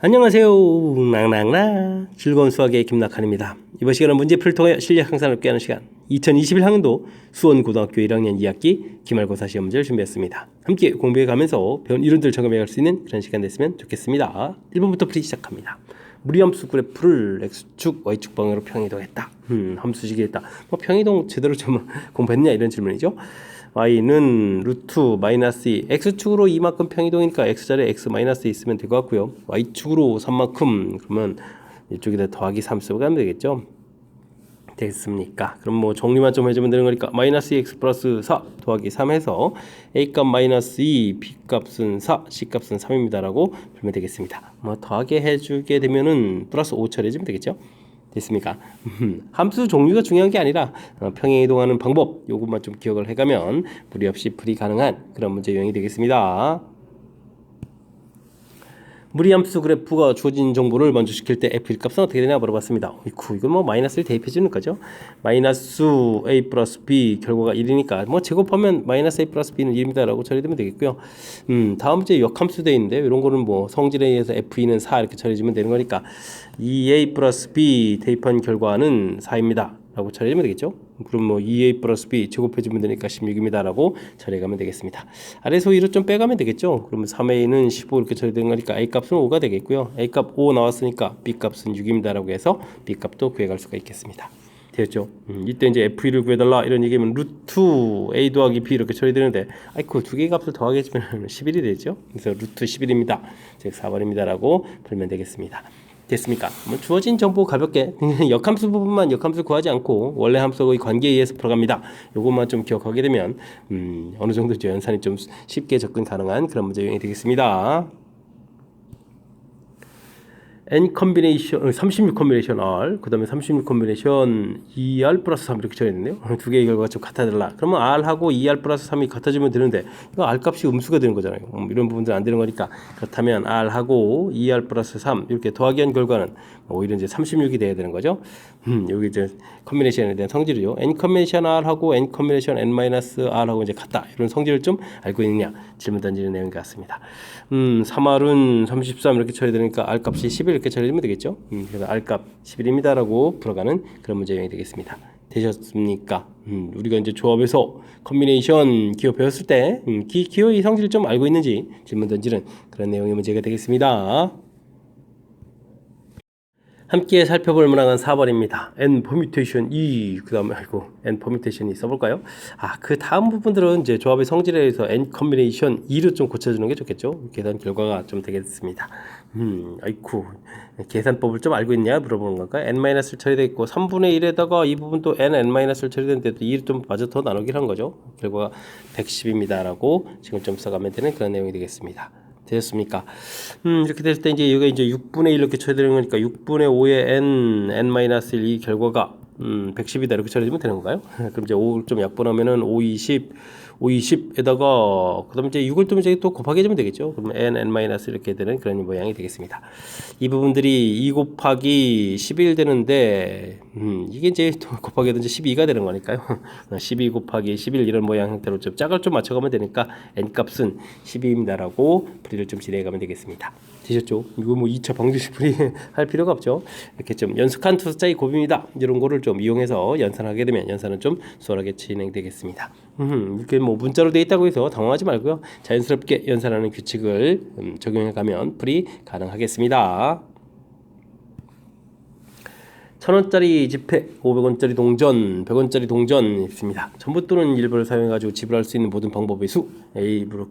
안녕하세요. 낭낭나 즐거운 수학의 김낙한입니다. 이번 시간은 문제풀이를 통해 실력 향상을 꾀하는 시간 2021학년도 수원고등학교 1학년 2학기 기말고사 시험 문제를 준비했습니다. 함께 공부해 가면서 배운 이론들을 점검해 갈 수 있는 그런 시간 됐으면 좋겠습니다. 1번부터 풀이 시작합니다. 무리함수 그래프를 x축, y축 방향으로 평이동했다. 함수식이 했다. 평이동 제대로 좀 공부했냐 이런 질문이죠. y는 루트 마이너스 2, x축으로 이만큼 평이동이니까 x자리에 x 마이너스 2 있으면 될 것 같고요. y축으로 3만큼 그러면 이쪽에다 더하기 3 쓰고 가면 되겠죠. 됐습니까? 그럼 뭐 정리만 좀 해주면 되는 거니까 마이너스 2x 플러스 4 더하기 3 해서 a값 마이너스 2, b값은 4, c값은 3입니다 라고 풀면 되겠습니다. 뭐 더하게 해주게 되면은 플러스 5 처리해주면 되겠죠. 됐습니까? 함수 종류가 중요한 게 아니라 평행 이동하는 방법 요것만 좀 기억을 해가면 무리 없이 풀이 가능한 그런 문제 유형이 되겠습니다. 무리함수 그래프가 주어진 정보를 먼저 시킬 때 f 값은 어떻게 되냐 물어봤습니다. 이건 뭐 마이너스를 대입해 주는 거죠. 마이너스 a 플러스 b 결과가 1이니까 뭐 제곱하면 마이너스 a 플러스 b는 1입니다 라고 처리되면 되겠고요. 다음 문제 역함수 되어 있는데 이런 거는 뭐 성질에 의해서 f는 4 이렇게 처리해주면 되는 거니까 2a 플러스 b 대입한 결과는 4입니다 라고 처리하면 되겠죠. 그럼 뭐 2a 플러스 b 제곱해주면 되니까 16입니다 라고 처리해가면 되겠습니다. 아래에서 2로 좀 빼가면 되겠죠. 그러면 3a는 15 이렇게 처리되는 거니까 a 값은 5가 되겠고요. a 값 5 나왔으니까 b 값은 6입니다 라고 해서 b 값도 구해갈 수가 있겠습니다. 되었죠. 이때 이제 f2를 구해달라 이런 얘기하면 루트 a 더하기 b 이렇게 처리되는데 아이고 두 개의 값을 더하게 해주면 11이 되죠. 그래서 루트 11입니다. 즉 4번입니다 라고 풀면 되겠습니다. 됐습니까? 뭐 주어진 정보 가볍게 역함수 부분만 역함수 구하지 않고 원래 함수의 관계에 의해서 풀어갑니다. 요것만 좀 기억하게 되면 어느 정도 연산이 좀 쉽게 접근 가능한 그런 문제 유형이 되겠습니다. n 컨비네이션 36 컨비네이션 r 그 다음에 36 컨비네이션 2r 플러스 3 이렇게 처리했네요. 두 개의 결과가 좀 같아달라. 그러면 r하고 2r 플러스 3이 같아지면 되는데 이거 r 값이 음수가 되는 거잖아요. 이런 부분들은 안 되는 거니까 그렇다면 r하고 2r 플러스 3 이렇게 더하기 한 결과는 오히려 이제 36이 돼야 되는 거죠. 여기 이제 컨비네이션에 대한 성질이죠. n 컨비네이션 r하고 n 컨비네이션 n 마이너스 r하고 이제 같다. 이런 성질을 좀 알고 있느냐 질문 던지는 내용 같습니다. 3r은 33 이렇게 처리되니까 r 값이 11 이렇게 처리되면 되겠죠. 그래서 r 값 11입니다 라고 풀어가는 그런 문제 유형이 되겠습니다. 되셨습니까? 우리가 이제 조합에서 컨비네이션 기호 배웠을 때 기호의 성질을 좀 알고 있는지 질문 던지는 그런 내용의 문제가 되겠습니다. 함께 살펴볼 문항은 4번입니다. n 퍼뮤테이션 2 그다음에 n 퍼뮤테이션 2 써볼까요? 그 다음 부분들은 이제 조합의 성질에 의해서 n 컨비네이션 2로 좀 고쳐주는 게 좋겠죠. 계산 결과가 좀 되겠습니다. 계산법을 좀 알고 있냐 물어보는 건가요? n-를 처리되어 있고 3분의 1에다가 이 부분 또 n-를 처리되는데 또 2를 좀 마저 더 나누기를 한 거죠. 결과가 110입니다 라고 지금 좀 써가면 되는 그런 내용이 되겠습니다. 되셨습니까? 이렇게 됐을 때 이제 여기가 이제 6분의 1 이렇게 처리되는 거니까 6분의 5의 n-1 이 결과가 110이다 이렇게 처리되면 되는 건가요? 그럼 이제 5를 좀 약분하면은 5, 20, 5, 20에다가 그다음에 이제 6을 또 이제 또 곱하기 해주면 되겠죠. 그러면 n-1 이렇게 되는 그런 모양이 되겠습니다. 이 부분들이 2 곱하기 11 되는데 이게 이제 또 곱하기 해도 이제 12가 되는 거니까요. 12 곱하기 11 이런 모양 형태로 좀 짝을 좀 맞춰가면 되니까 n 값은 12입니다라고 풀이를 좀 진행해가면 되겠습니다. 되셨죠? 이거 뭐 2차 방정식 풀이 할 필요가 없죠. 이렇게 좀 연속한 두 숫자의 곱입니다. 이런 거를 좀 이용해서 연산하게 되면 연산은 좀 수월하게 진행되겠습니다. 이렇게 뭐 문자로 되어 있다고 해서 당황하지 말고요. 자연스럽게 연산하는 규칙을 적용해 가면 풀이 가능하겠습니다. 1,000원짜리 지폐, 500원짜리 동전, 100원짜리 동전 있습니다. 전부 또는 일부를 사용해가지고 지불할 수 있는 모든 방법의 수 A로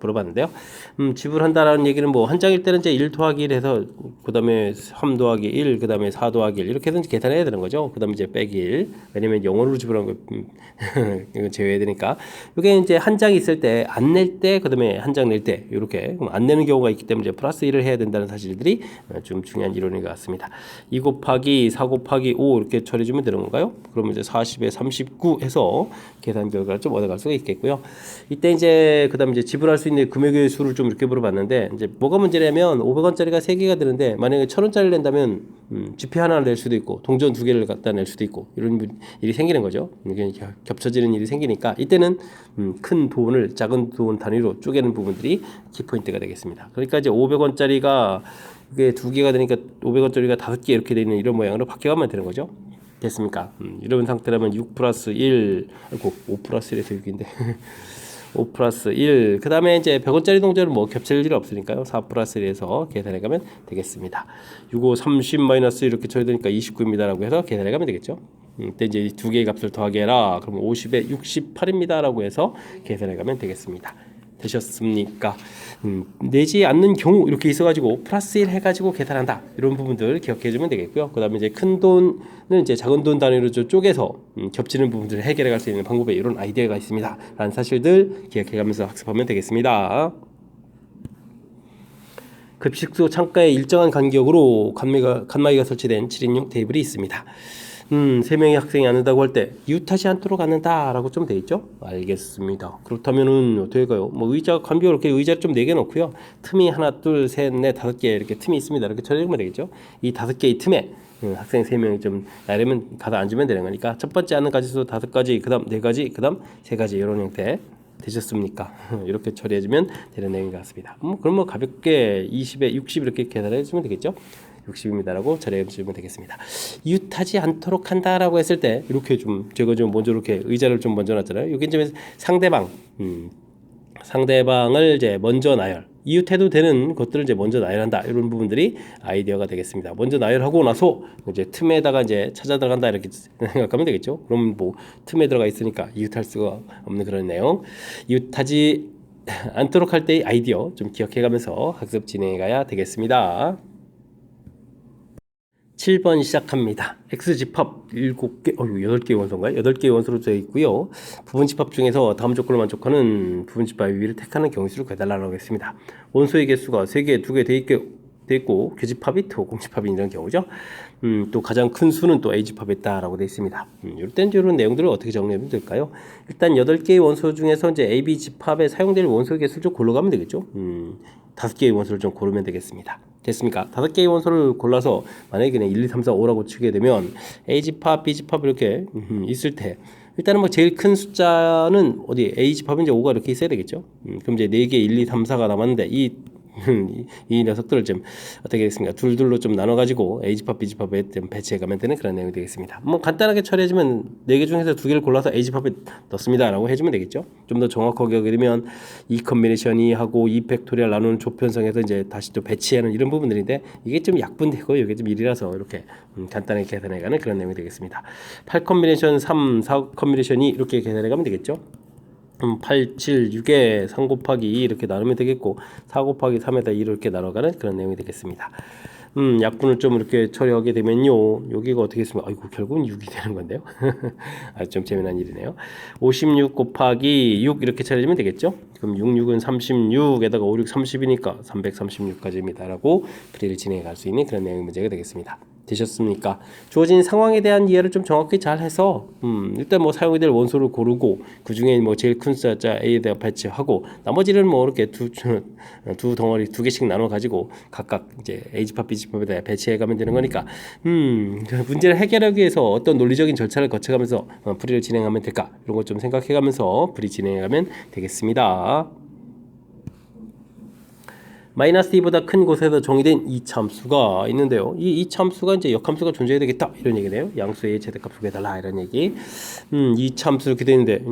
물어봤는데요. 지불한다라는 얘기는 뭐 한 장일 때는 이제 1 더하기 1 해서 그 다음에 3 더하기 1, 그 다음에 4 더하기 1 이렇게 해서 계산해야 되는 거죠. 그 다음에 이제 빼기 1 왜냐면 영어로 지불한 거 이거 제외해야 되니까 이게 이제 한 장 있을 때 안 낼 때 그 다음에 한 장 낼 때 이렇게 안 내는 경우가 있기 때문에 이제 플러스 1을 해야 된다는 사실들이 좀 중요한 이론인 것 같습니다. 2 곱하기 4 곱하기 5 이렇게 처리해주면 되는 건가요? 그러면 이제 40에 39 해서 계산 결과를 좀 얻어갈 수가 있겠고요. 이때 이제 그 다음에 이제 지불할 수 있는 금액의 수를 좀 이렇게 물어봤는데 이제 뭐가 문제냐면 500원짜리가 3개가 되는데 만약에 1,000원짜리를 낸다면 지폐 하나를 낼 수도 있고 동전 2개를 갖다 낼 수도 있고 이런 일이 생기는 거죠. 이게 겹쳐지는 일이 생기니까 이때는 큰 돈을 작은 돈 단위로 쪼개는 부분들이 키포인트가 되겠습니다. 그러니까 이제 500원짜리가 그게 두 개가 되니까 500원짜리가 5개 이렇게 되는 이런 모양으로 바뀌어가면 되는 거죠. 됐습니까? 이런 상태라면 6 플러스 1, 아이고 5 플러스 1에서 6인데 5 플러스 1, 그 다음에 이제 100원짜리 동전은 뭐 겹칠 일 없으니까요. 4 플러스 1에서 계산해가면 되겠습니다. 6, 5, 30 마이너스 이렇게 처리되니까 29입니다 라고 해서 계산해가면 되겠죠. 그때 이제 두 개의 값을 더하게 해라. 그러면 50에 68입니다 라고 해서 계산해가면 되겠습니다. 되셨습니까? 내지 않는 경우 이렇게 있어가지고 플러스 1 해가지고 계산한다, 이런 부분들 기억해주면 되겠고요. 그 다음에 이제 큰 돈은 이제 작은 돈 단위로 쪼개서 겹치는 부분들을 해결해갈 수 있는 방법에 이런 아이디어가 있습니다 라는 사실들 기억해가면서 학습하면 되겠습니다. 급식소 창가에 일정한 간격으로 칸막이가 설치된 7인용 테이블이 있습니다. 3명의 학생이 앉는다고 할 때 이웃하지 않도록 앉는다 라고 좀 돼 있죠? 알겠습니다. 그렇다면은 어떻게 가요? 뭐 의자 간격 이렇게 의자를 좀 4개 놓고요. 틈이 하나, 둘, 셋, 넷, 5개 이렇게 틈이 있습니다. 이렇게 처리하면 되겠죠? 이 5개의 틈에 학생 3명이 좀 나르면 가서 앉으면 되는 거니까 첫 번째 앉는 가지수 5가지, 그 다음 4가지, 그 다음 3가지 이런 형태. 되셨습니까? 이렇게 처리해주면 되는 내용인 것 같습니다. 그럼 뭐 가볍게 20에 60 이렇게 계산해주면 되겠죠? 60입니다라고 처리해주면 되겠습니다. 이웃하지 않도록 한다라고 했을 때 이렇게 좀 제가 좀 먼저 이렇게 의자를 좀 먼저 놨잖아요. 여기 이제 상대방을 이제 먼저 나열, 이웃해도 되는 것들을 이제 먼저 나열한다, 이런 부분들이 아이디어가 되겠습니다. 먼저 나열하고 나서 이제 틈에다가 이제 찾아 들어간다 이렇게 생각하면 되겠죠. 그럼 뭐 틈에 들어가 있으니까 이웃할 수가 없는 그런 내용. 이웃하지 않도록 할 때의 아이디어 좀 기억해가면서 학습 진행해 가야 되겠습니다. 7번 시작합니다. X집합 7개, 8개의 원소인가요? 8개의 원소로 되어 있고요. 부분집합 중에서 다음 조건을 만족하는 부분집합의 위를 택하는 경우수를 구해달라고 했습니다. 원소의 개수가 3개, 2개 돼 있고 교집합이 있고 공집합이 이런 경우죠. 또 가장 큰 수는 또 A집합에 있다라고 되어 있습니다. 이럴 땐 이런 내용들을 어떻게 정리하면 될까요? 일단 8개의 원소 중에서 이제 AB 집합에 사용될 원소 개수를 좀 골라가면 되겠죠. 5개의 원소를 좀 고르면 되겠습니다. 됐습니까? 5개의 원소를 골라서 만약에 그냥 1, 2, 3, 4, 5라고 치게 되면 A집합, B집합 이렇게 있을 때 일단은 뭐 제일 큰 숫자는 어디 A집합은 이제 5가 이렇게 있어야 되겠죠. 그럼 이제 4개, 1, 2, 3, 4가 남았는데 이 녀석들을 좀 어떻게 되겠습니까? 둘둘로 좀 나눠가지고 A집합, B집합에 좀 배치해가면 되는 그런 내용이 되겠습니다. 뭐 간단하게 처리해주면 4개 중에서 2개를 골라서 A집합에 넣습니다 라고 해주면 되겠죠. 좀 더 정확하게 하게 되면 이 컨비네이션이 하고 이 팩토리얼 나누는 조편성에서 이제 다시 또 배치하는 이런 부분들인데 이게 좀 약분되고 이게 좀 일이라서 이렇게 간단하게 계산해가는 그런 내용이 되겠습니다. 8 컨비네이션 3, 4 컨비네이션 2 이렇게 계산해가면 되겠죠. 8, 7, 6에 3 곱하기 2 이렇게 나누면 되겠고 4 곱하기 3에다 2를 이렇게 나눠가는 그런 내용이 되겠습니다. 약분을 좀 이렇게 처리하게 되면요, 여기가 어떻게 했습니까? 아이고, 결국은 6이 되는 건데요. 아, 좀 재미난 일이네요. 56 곱하기 6 이렇게 처리하면 되겠죠? 그럼 6, 6은 36에다가 5, 6, 30이니까 336까지입니다 라고 풀이를 진행해 갈 수 있는 그런 내용의 문제가 되겠습니다. 되셨습니까? 주어진 상황에 대한 이해를 좀 정확히 잘 해서 일단 뭐 사용이 될 원소를 고르고 그 중에 뭐 제일 큰 숫자 A에 대해 배치하고 나머지는 뭐 이렇게 두 덩어리 2개씩 나눠 가지고 각각 이제 A집합, B집합에 대해 배치해 가면 되는 거니까 문제를 해결하기 위해서 어떤 논리적인 절차를 거쳐가면서 풀이를 진행하면 될까, 이런 것 좀 생각해 가면서 풀이 진행해 가면 되겠습니다. 마이너스 2보다 큰 곳에서 정의된 이차함수가 있는데요. 이 이차함수가 이제 역함수가 존재해야 되겠다, 이런 얘기네요. 양수의 최대값 구해달라, 이런 얘기. 이차함수 이렇게 되는데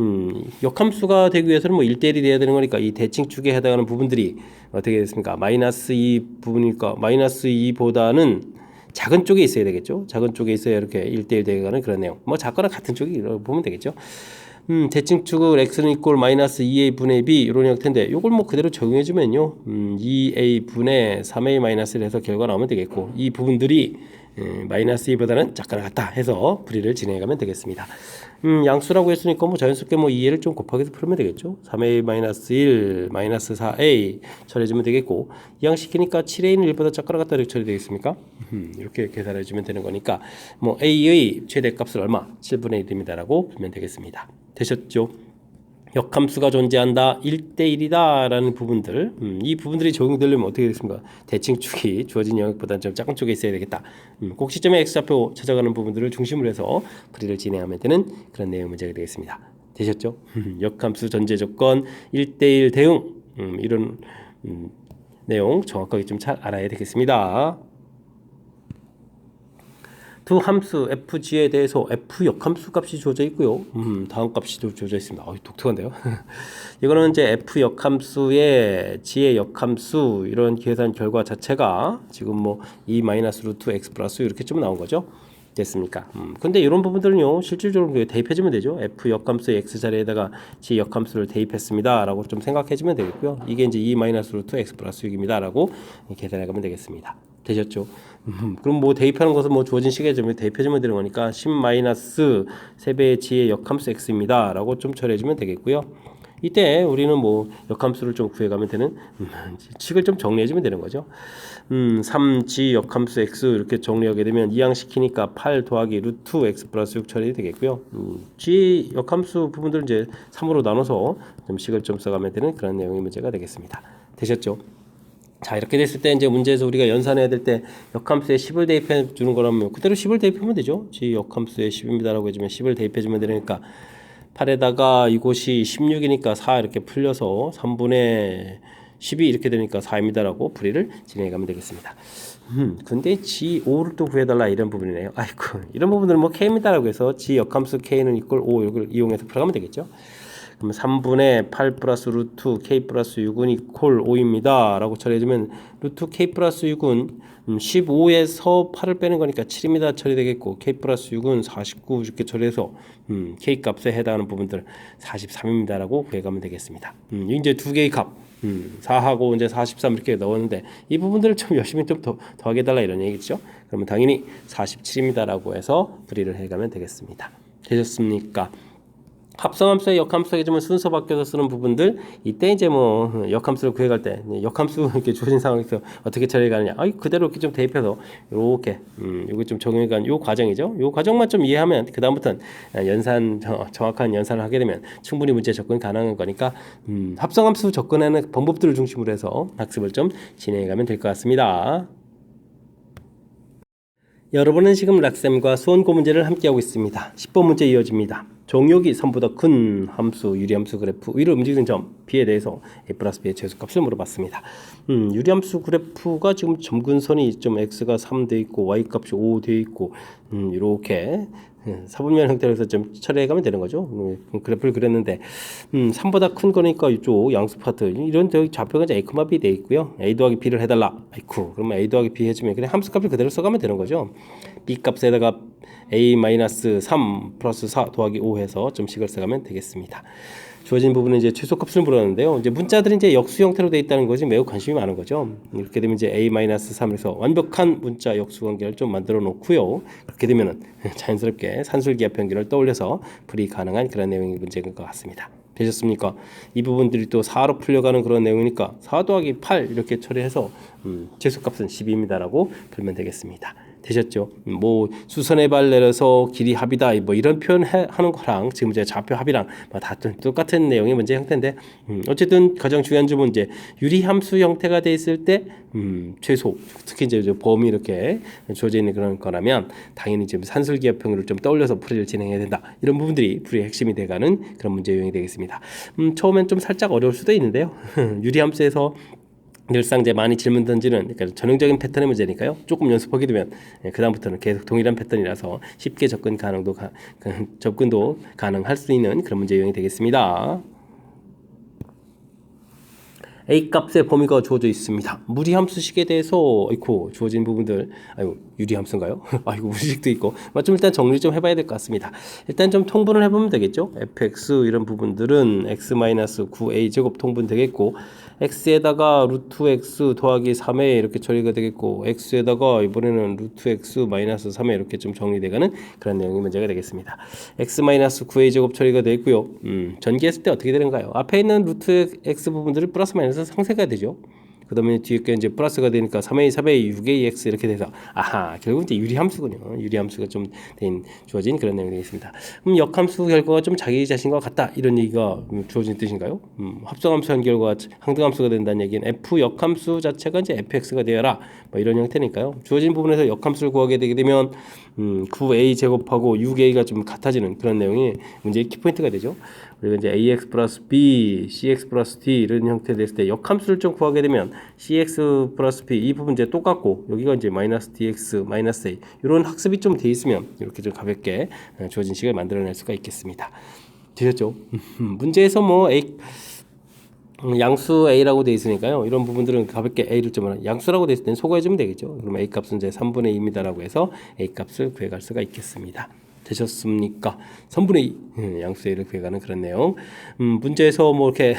역함수가 되기 위해서는 뭐 1대1이 돼야 되는 거니까 이 대칭축에 해당하는 부분들이 어떻게 됐습니까? 마이너스 2 부분이니까 마이너스 2보다는 작은 쪽에 있어야 되겠죠. 작은 쪽에 있어야 이렇게 1대1 되어가는 그런 내용. 뭐 작거나 같은 쪽이 보면 되겠죠. 대칭축을 x는 이꼴 마이너스 2a 분의 b 이런 형태인데 이걸 뭐 그대로 적용해주면요 2a 분의 3a 마이너스를 해서 결과 나오면 되겠고, 이 부분들이 마이너스 2보다는 작거나 같다 해서 풀이를 진행해가면 되겠습니다. 양수라고 했으니까 뭐 자연스럽게 뭐 2a를 좀 곱하기해서 풀면 되겠죠. 3a 마이너스 1 마이너스 4a 처리해주면 되겠고, 이항시키니까 7a는 1보다 작거나 같다 이렇게 처리되겠습니까? 이렇게 계산해주면 되는 거니까 뭐 a의 최대값을 얼마? 7분의 1입니다 라고 풀면 되겠습니다. 되셨죠? 역함수가 존재한다, 1대1이다 라는 부분들, 이 부분들이 적용되려면 어떻게 되겠습니까? 대칭축이 주어진 영역보다는 좀 작은 쪽에 있어야 되겠다. 꼭지점의 x좌표 찾아가는 부분들을 중심으로 해서 풀이를 진행하면 되는 그런 내용 문제가 되겠습니다. 되셨죠? 역함수 전제 조건 1대1 대응, 이런 내용 정확하게 좀 잘 알아야 되겠습니다. 두 함수 fg에 대해서 f 역함수 값이 주어져 있고요. 다음 값이 주어져 있습니다. 독특한데요. 이거는 이제 f 역함수의 g의 역함수 이런 계산 결과 자체가 지금 뭐 e 마이너스 루트 x 플러스 이렇게 좀 나온 거죠. 됐습니까? 근데 이런 부분들은요 실질적으로 대입해주면 되죠. f 역함수의 x 자리에다가 g 역함수를 대입했습니다라고 좀 생각해주면 되겠고요. 이게 이제 e 마이너스 루트 x 플러스 6입니다라고 계산해가면 되겠습니다. 되셨죠? 그럼 뭐 대입하는 것은 뭐 주어진 시계에 대입해주면 되는 거니까 10 마이너스 3배의 g의 역함수 x입니다라고 좀 처리해주면 되겠고요. 이때 우리는 뭐 역함수를 좀 구해가면 되는 식을 좀 정리해주면 되는 거죠. 3g 역함수 x 이렇게 정리하게 되면 이항시키니까 8 더하기 루트 x 플러스 6 처리 되겠고요. g 역함수 부분들은 이제 3으로 나눠서 좀 식을 좀 써가면 되는 그런 내용의 문제가 되겠습니다. 되셨죠? 자, 이렇게 됐을 때 이제 문제에서 우리가 연산해야 될 때 역함수에 10을 대입해 주는 거라면 그대로 10을 대입하면 되죠. g 역함수에 10입니다라고 해주면 10을 대입해 주면 되니까 8에다가 이곳이 16이니까 4 이렇게 풀려서 3분의 10이 이렇게 되니까 4입니다라고 풀이를 진행해 가면 되겠습니다. 근데 G5를 또 구해달라 이런 부분이네요. 아이고, 이런 부분들은 뭐 K입니다라고 해서 G 역함수 K는 이꼴 5 이걸 이용해서 풀어가면 되겠죠. 그럼 3분의 8 플러스 루트 K 플러스 6은 이꼴 5입니다 라고 처리해주면 루트 K 플러스 6은 15에서 8을 빼는 거니까 7입니다 처리되겠고 K 플러스 6은 49 이렇게 처리해서 K 값에 해당하는 부분들 43입니다 라고 구해가면 되겠습니다. 이제 두 개의 값 4하고 이제 43 이렇게 넣었는데 이 부분들을 좀 열심히 좀 더하게 해달라 이런 얘기죠. 그러면 당연히 47입니다 라고 해서 풀이를 해가면 되겠습니다. 되셨습니까? 합성함수의 역함수 해주면 순서 바뀌어서 쓰는 부분들 이때 이제 뭐 역함수를 구해갈 때 역함수 이렇게 주어진 상황에서 어떻게 처리가느냐 그대로 이렇게 좀 대입해서 이렇게 이거 좀 적용해간 요 과정이죠. 요 과정만 좀 이해하면 그 다음부터는 연산 정확한 연산을 하게 되면 충분히 문제 접근 가능한 거니까 합성함수 접근하는 방법들을 중심으로 해서 학습을 좀 진행해가면 될 것 같습니다. 여러분은 지금 락쌤과 수원고 문제를 함께하고 있습니다. 10번 문제 이어집니다. 종역이 3보다 큰 함수, 유리함수 그래프 위로 움직이는 점 B에 대해서 A 플러스 B의 최소값을 물어봤습니다. 유리함수 그래프가 지금 점근선이 좀 X가 3 돼 있고 Y 값이 5 돼 있고 이렇게 사분면 형태로 해서 좀 처리해가면 되는 거죠. 그래프를 그렸는데 3보다 큰 거니까 이쪽 양수 파트 이런 좌표가 이제 A, B 돼 있고요. A 더하기 B를 해달라. 아이쿠 그러면 A 더하기 B 해주면 그냥 함수값을 그대로 써가면 되는 거죠. B 값에다가 A-3 플러스 4 더하기 5 해서 좀 식을 써가면 되겠습니다. 주어진 부분은 이제 최소값을 물었는데요. 이제 문자들이 이제 역수 형태로 되어 있다는 것이 매우 관심이 많은 거죠. 이렇게 되면 이제 A-3에서 완벽한 문자 역수 관계를 좀 만들어 놓고요. 그렇게 되면은 자연스럽게 산술기압 변기를 떠올려서 풀이 가능한 그런 내용의 문제인 것 같습니다. 되셨습니까? 이 부분들이 또 4로 풀려가는 그런 내용이니까 4 더하기 8 이렇게 처리해서 최소값은 10입니다라고 풀면 되겠습니다. 되셨죠? 뭐 수선의 발 내려서 길이 합이다 뭐 이런 표현 하는 거랑 지금 이제 좌표 합이랑 다 똑같은 내용의 문제 형태인데 어쨌든 가장 중요한 점은 이제 유리함수 형태가 돼 있을 때 최소 특히 이제 범위 이렇게 주어져 있는 그런 거라면 당연히 지금 산술기압형을 좀 떠올려서 풀이를 진행해야 된다. 이런 부분들이 풀이의 핵심이 돼가는 그런 문제 유형이 되겠습니다. 처음엔 좀 살짝 어려울 수도 있는데요. 유리함수에서 늘상 이제 많이 질문 던지는 그러니까 전형적인 패턴의 문제니까요. 조금 연습하게 되면 그 다음부터는 계속 동일한 패턴이라서 쉽게 접근도 가능할 수 있는 그런 문제 유형이 되겠습니다. A 값의 범위가 주어져 있습니다. 무리함수식에 대해서 주어진 부분들 유리함수인가요? 무리식도 있고 좀 일단 정리 좀 해봐야 될 것 같습니다. 일단 좀 통분을 해보면 되겠죠. fx 이런 부분들은 x-9a 제곱 통분 되겠고 x에다가 루트 x 더하기 3에 이렇게 처리가 되겠고 x에다가 이번에는 루트 x 마이너스 3에 이렇게 좀 정리돼가는 그런 내용의 문제가 되겠습니다. x-9a 제곱 처리가 되어 있고요. 전개했을 때 어떻게 되는가요? 앞에 있는 루트 x 부분들을 플러스 마이너스 상쇄가 되죠. 그 다음에 뒤에 게 이제 플러스가 되니까 3a, 4a, 6ax 이렇게 돼서 결국 이제 유리함수군요. 유리함수가 좀 주어진 그런 내용이 되겠습니다. 그럼 역함수 결과가 좀 자기 자신과 같다 이런 얘기가 주어진 뜻인가요? 합성함수 한 결과 항등함수가 된다는 얘기는 f 역함수 자체가 이제 fx가 되어라 뭐 이런 형태니까요. 주어진 부분에서 역함수를 구하게 되게 되면 9a 제곱하고 6a가 좀 같아지는 그런 내용이 문제의 키포인트가 되죠. 그리고 이제 ax 플러스 b, cx 플러스 d 이런 형태 됐을 때 역함수를 좀 구하게 되면 cx 플러스 b 이 부분 이제 똑같고 여기가 이제 마이너스 dx 마이너스 a 이런 학습이 좀 돼 있으면 이렇게 좀 가볍게 주어진 식을 만들어낼 수가 있겠습니다. 되셨죠? 문제에서 뭐 a 양수 a라고 돼 있으니까요. 이런 부분들은 가볍게 a를 좀 양수라고 돼 있을 때는 소거해주면 되겠죠. 그럼 a 값은 이제 3분의 2입니다라고 해서 a 값을 구해갈 수가 있겠습니다. 되셨습니까? 3분의 2 양수 a를 구해가는 그런 내용. 문제에서 뭐 이렇게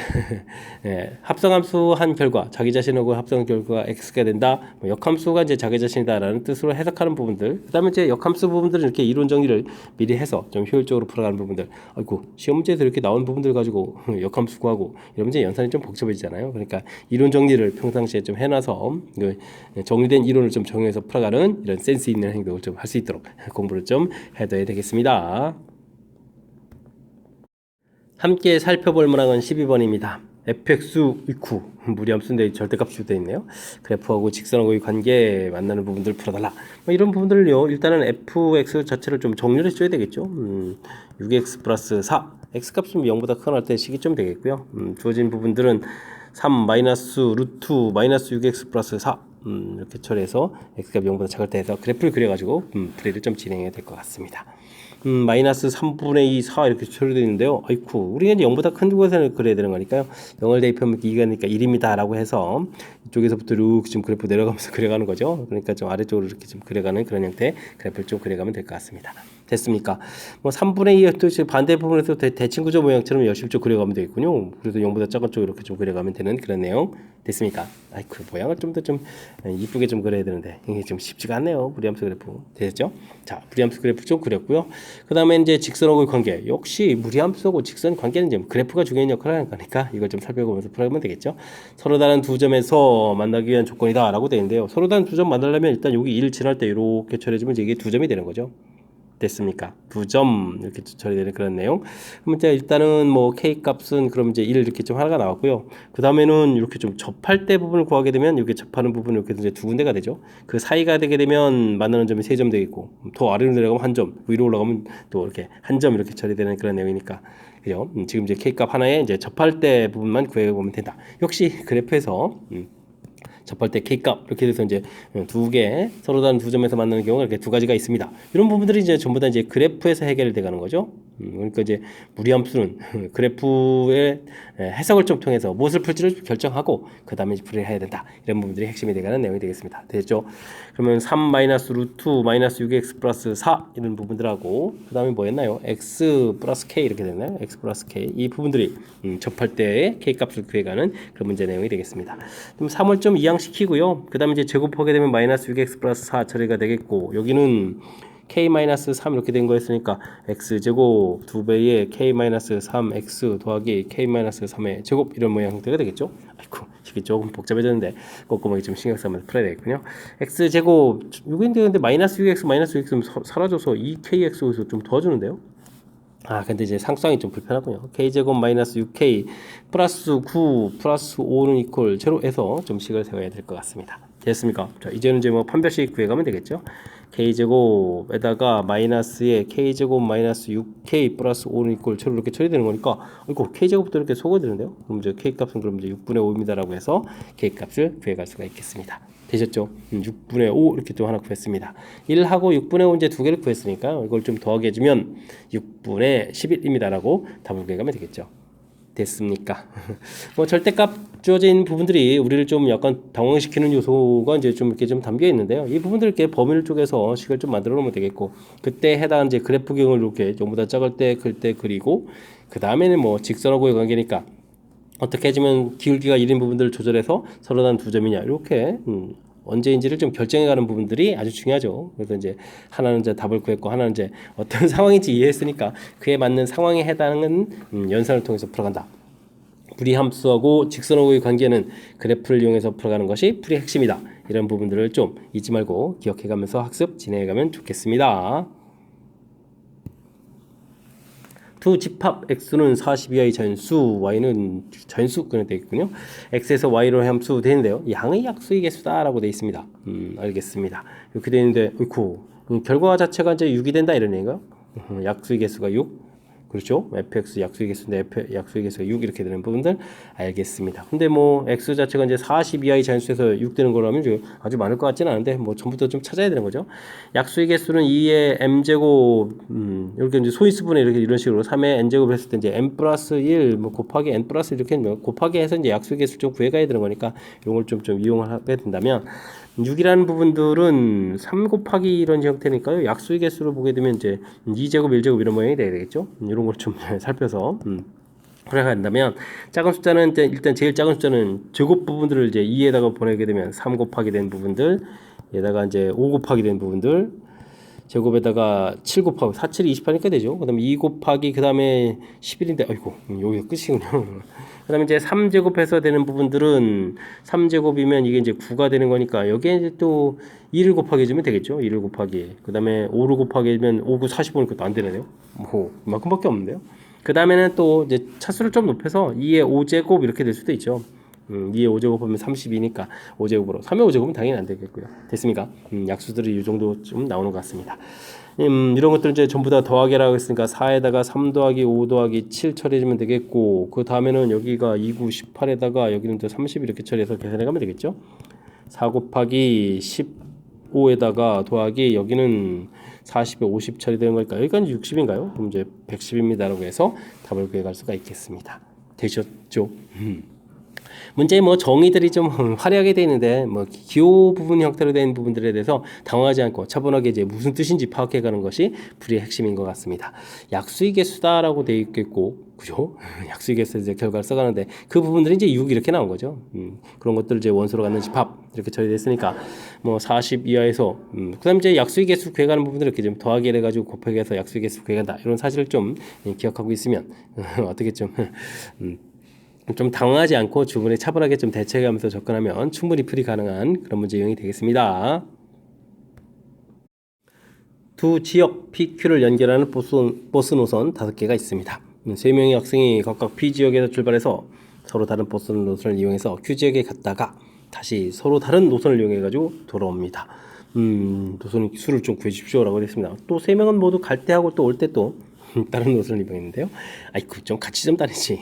예, 합성함수 한 결과 자기 자신하고 합성한 결과가 x가 된다. 뭐 역함수가 이제 자기 자신이다라는 뜻으로 해석하는 부분들. 그다음에 이제 역함수 부분들은 이렇게 이론 정리를 미리 해서 좀 효율적으로 풀어가는 부분들. 아이고 시험 문제에서 이렇게 나온 부분들 가지고 역함수 구하고 이런 문제 연산이 좀 복잡해지잖아요. 그러니까 이론 정리를 평상시에 좀 해놔서 정리된 이론을 좀 정리해서 풀어가는 이런 센스 있는 행동을 좀 할 수 있도록 공부를 좀 해둬야 되겠습니다. 함께 살펴볼 문항은 12번입니다. fx 이쿠 무리함수인데 절대값이 되어 있네요. 그래프하고 직선하고의 관계 만나는 부분들을 풀어달라. 뭐 이런 부분들을요. 일단은 fx 자체를 좀 정리를 해줘야 되겠죠. 6x 플러스 4 x값은 0보다 큰 할 때 시기점 되겠고요. 주어진 부분들은 3 마이너스 루트 마이너스 6x 플러스 4 이렇게 처리해서 x값이 0보다 작을 때 해서 그래프를 그려가지고 풀이를 좀 진행해야 될 것 같습니다. 마이너스 3분의 2, 4 이렇게 처리되어 있는데요. 아이쿠, 우리가 이제 0보다 큰 곳에서 그려야 되는 거니까요. 0을 대입하면 2가니까 1입니다. 라고 해서 이쪽에서부터 이렇게 좀 그래프 내려가면서 그려가는 거죠. 그러니까 좀 아래쪽으로 이렇게 좀 그려가는 그런 형태의 그래프를 좀 그려가면 될 것 같습니다. 됐습니까? 뭐 3분의 2의 또 반대 부분에서 대칭 구조 모양처럼 열심히 좀 그려가면 되겠군요. 그래서 0보다 작은 쪽 이렇게 좀 그려가면 되는 그런 내용 됐습니까? 아이쿠, 모양을 좀 더 좀 이쁘게 좀 그려야 되는데 이게 좀 쉽지가 않네요. 무리함수 그래프 됐죠? 자, 무리함수 그래프 좀 그렸고요. 그 다음에 이제 직선하고의 관계. 역시 무리함수하고 직선 관계는 이제 그래프가 중요한 역할을 하는 거니까 이걸 좀 살펴보면서 풀어보면 되겠죠. 서로 다른 두 점에서 만나기 위한 조건이다 라고 되어 있는데요. 서로 다른 두 점 만나려면 일단 여기 1 지날 때 이렇게 처리해주면 이게 두 점이 되는 거죠. 됐습니까? 2점 이렇게 처리되는 그런 내용. 그럼 이제 일단은 뭐 k 값은 그럼 이제 1 이렇게 좀 하나가 나왔고요. 그 다음에는 이렇게 좀 접할 때 부분을 구하게 되면 이렇게 접하는 부분 이렇게 이제 두 군데가 되죠. 그 사이가 되게 되면 만나는 점이 3점 되겠고 더 아래로 내려가면 1점, 위로 올라가면 또 이렇게 1점 이렇게 처리되는 그런 내용이니까. 그죠? 지금 이제 k 값 하나에 이제 접할 때 부분만 구해 보면 된다. 역시 그래프에서 접할 때 K값 이렇게 돼서 이제 두 개 서로 다른 두 점에서 만나는 경우가 이렇게 두 가지가 있습니다. 이런 부분들이 이제 전부 다 이제 그래프에서 해결돼 가는 거죠. 그러니까 이제 무리함수는 그래프의 해석을 좀 통해서 무엇을 풀지를 결정하고 그 다음에 풀이를 해야 된다. 이런 부분들이 핵심이 되가는 내용이 되겠습니다. 됐죠? 그러면 3 마이너스 루트 마이너스 6x 플러스 4 이런 부분들하고 그 다음에 뭐였나요? x 플러스 k 이렇게 됐나요? x 플러스 k 이 부분들이 접할 때의 k 값을 구해가는 그런 문제 내용이 되겠습니다. 그럼 3을 좀 이항시키고요. 그 다음에 이제 제곱하게 되면 마이너스 6x 플러스 4 처리가 되겠고 여기는 k-3 이렇게 된 거였으니까 x제곱 2배의 k-3x 더하기 k-3의 제곱 이런 모양 형태가 되겠죠. 아이고 이게 조금 복잡해졌는데 꼼꼼하게 좀 신경 쓰면서 풀어야 되겠군요. x제곱 6인데 근데 마이너스 6x 마이너스 6x는 사라져서 2kx에서 좀 도와주는데요. 아 근데 이제 상수항이 좀 불편하군요. k제곱 마이너스 6k 플러스 9 플러스 5는 이퀄 제로에서 좀 식을 세워야 될 것 같습니다. 됐습니까? 자 이제는 이제 뭐 판별식 구해가면 되겠죠. k제곱에다가 마이너스에 k제곱 마이너스 6k 플러스 5는 이퀄 제로 이렇게 처리되는 거니까 이거 k제곱도 이렇게 소거되는데요. 그럼 이제 k값은 그럼 이제 6분의 5입니다라고 해서 k값을 구해갈 수가 있겠습니다. 되셨죠? 6분의 5 이렇게 또 하나 구했습니다. 1하고 6분의 5 이제 두 개를 구했으니까 이걸 좀 더하게 해주면 6분의 11입니다라고 답을 구해가면 되겠죠. 됐습니까? 뭐 절대값 주어진 부분들이 우리를 좀 약간 당황시키는 요소가 이제 좀 이렇게 좀 담겨 있는데요. 이 부분들 이렇게 범위를 쪼개서 식을 좀 만들어 놓으면 되겠고 그때 해당 이제 그래프경을 이렇게 전부 작을 때 클 때 그리고 그 다음에는 뭐 직선하고의 관계니까 어떻게 해주면 기울기가 1인 부분들을 조절해서 서로 다른 두 점이냐 이렇게 언제인지를 좀 결정해가는 부분들이 아주 중요하죠. 그래서 이제 하나는 이제 답을 구했고 하나는 이제 어떤 상황인지 이해했으니까 그에 맞는 상황에 해당하는 연산을 통해서 풀어간다. 무리함수하고 직선하고의 관계는 그래프를 이용해서 풀어가는 것이 풀이의 핵심이다. 이런 부분들을 좀 잊지 말고 기억해가면서 학습 진행해가면 좋겠습니다. 두 집합 x는 40 이하의 전수, y는 전수 그렇게 되어 있군요. x에서 y로 함수 되는데요. 양의 약수의 개수다라고 되어 있습니다. 알겠습니다. 이렇게 되어 있는데, 결과 자체가 이제 6이 된다 이런 얘기인가요? 약수의 개수가 6. 그렇죠? fx 약수의 개수인데 약수의 개수가 6 이렇게 되는 부분들 알겠습니다. 근데 뭐 x 자체가 이제 40 이하의 잔수에서 6 되는 거라면 아주 많을 것 같지는 않은데 뭐 전부터 좀 찾아야 되는 거죠. 약수의 개수는 2의 m제곱 이렇게 이제 소인수분해 이렇게 이런 식으로 3의 n제곱을 했을 때 이제 m 플러스 1 뭐 곱하기 n 플러스 이렇게 곱하기 해서 이제 약수의 개수를 좀 구해가야 되는 거니까 이런 걸 좀 이용을 하게 된다면 6이라는 부분들은 3 곱하기 이런 형태니까요. 약수의 개수를 보게 되면 이제 2제곱, 1제곱 이런 모양이 돼야 되겠죠. 이런 걸 좀 살펴서 그래야 한다면 작은 숫자는 이제 일단 제일 작은 숫자는 제곱 부분들을 이제 2에다가 보내게 되면 3 곱하기 된 부분들, 얘다가 이제 5 곱하기 된 부분들, 제곱에다가 7 곱하기 4, 7이 28이니까 되죠. 그다음에 2 곱하기 그다음에 11인데 아이고 여기가 끝이군요. 그다음에 이제 3제곱해서 되는 부분들은 3제곱이면 이게 이제 9가 되는 거니까 여기에 이제 또 2를 곱하기 해주면 되겠죠. 2를 곱하기. 그다음에 5를 곱하기 해주면 5, 9, 45니까 또 안 되네요. 뭐 이만큼밖에 없는데요. 그다음에는 또 이제 차수를 좀 높여서 2의 5제곱 이렇게 될 수도 있죠. 2의 5제곱 하면 32니까 5제곱으로 3의 5제곱은 당연히 안 되겠고요. 됐습니까? 약수들이 이 정도 좀 나오는 것 같습니다. 이런 것들 이제 전부 다 더하기라고 했으니까 4에다가 3 더하기 5 더하기 7 처리해주면 되겠고 그 다음에는 여기가 2, 9, 18에다가 여기는 또 30 이렇게 처리해서 계산해 가면 되겠죠. 4 곱하기 15에다가 더하기 여기는 40에 50 처리되는 거니까 여기까지 60인가요? 그럼 이제 110입니다라고 해서 답을 구해갈 수가 있겠습니다. 되셨죠? 문제에 뭐 정의들이 좀 화려하게 되어 있는데 뭐 기호 부분 형태로 된 부분들에 대해서 당황하지 않고 차분하게 이제 무슨 뜻인지 파악해가는 것이 풀이의 핵심인 것 같습니다. 약수의 개수다라고 되어 있겠고, 그죠? 약수의 개수 이제 결과를 써가는데 그 부분들이 이제 6 이렇게 나온 거죠. 그런 것들 이제 원소로 갖는 집합 이렇게 처리됐으니까 뭐 40 이하에서 그다음 이제 약수의 개수 구해가는 부분들 이렇게 좀 더하기를 해가지고 곱하기해서 약수의 개수 구해간다 이런 사실을 좀 기억하고 있으면 어떻게 좀 당황하지 않고 주문에 차분하게 좀 대처해가면서 접근하면 충분히 풀이 가능한 그런 문제 유형이 되겠습니다. 두 지역 PQ를 연결하는 버스 노선 5개가 있습니다. 3명의 학생이 각각 P 지역에서 출발해서 서로 다른 버스 노선을 이용해서 Q 지역에 갔다가 다시 서로 다른 노선을 이용해가지고 돌아옵니다. 노선 수를 좀 구해주십시오라고 했습니다. 또 3명은 모두 갈 때하고 또 올 때 또 다른 노선을 이용했는데요. 아이고 좀 같이 좀 다르지.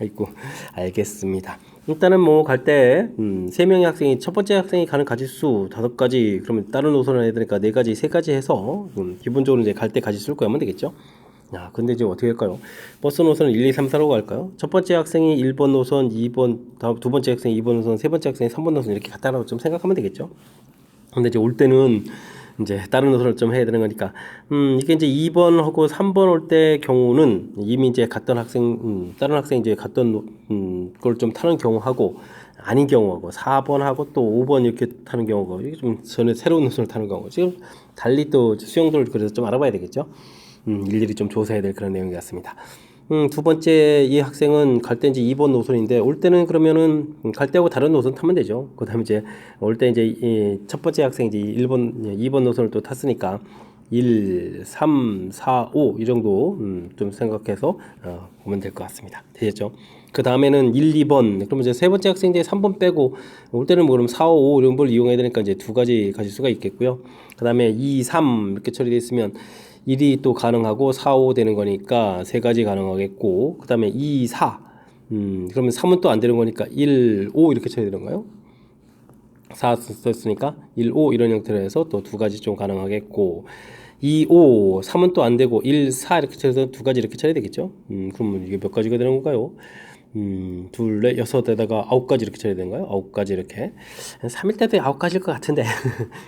아이고 알겠습니다. 일단은 뭐 갈 때 3명의 학생이 첫 번째 학생이 가는 가지수 5가지 그러면 다른 노선을 해야 되니까 4가지 3가지 해서 기본적으로 이제 갈 때 가지수를 구하면 되겠죠. 야, 근데 이제 어떻게 할까요? 버스 노선은 1, 2, 3, 4로 갈까요? 첫 번째 학생이 1번 노선, 2번, 두 번째 학생이 2번 노선, 세 번째 학생이 3번 노선 이렇게 갔다라고 좀 생각하면 되겠죠. 근데 이제 올 때는 이제 다른 노선을 좀 해야 되는 거니까 이게 이제 2번하고 3번 올 때 경우는 이미 이제 갔던 학생 다른 학생이 이제 갔던 걸 좀 타는 경우하고 아닌 경우하고 4번하고 또 5번 이렇게 타는 경우가 이게 좀 전에 새로운 노선을 타는 경우 지금 달리 또 수용도를 그래서 좀 알아봐야 되겠죠. 일일이 좀 조사해야 될 그런 내용 같습니다. 두 번째 이 학생은 갈 때 이제 2번 노선인데 올 때는 그러면은 갈 때하고 다른 노선 타면 되죠. 그다음에 이제 올 때 이제 이 첫 번째 학생이 이제 2번 노선을 또 탔으니까 1, 3, 4, 5 이 정도 좀 생각해서 보면 될 것 같습니다. 되셨죠? 그 다음에는 1, 2번 그러면 이제 세 번째 학생 이제 3번 빼고 올 때는 뭐 그럼 4, 5 이런 걸 이용해야 되니까 이제 2가지 가질 수가 있겠고요. 그 다음에 2, 3 이렇게 처리되어 있으면 1이 또 가능하고 4, 5 되는 거니까 3가지 가능하겠고 그 다음에 2, 4 그러면 3은 또 안 되는 거니까 1, 5 이렇게 처리되는 거예요. 4 썼으니까 1, 5 이런 형태로 해서 또 2가지 좀 가능하겠고 2, 5, 3은 또 안 되고 1, 4 이렇게 처리해서 2가지 이렇게 처리되겠죠. 그러면 이게 몇 가지가 되는 건가요? 둘, 넷, 여섯에다가 9가지 이렇게 처리야 되는가요? 9가지 이렇게. 3일 때도 9가지일 것 같은데.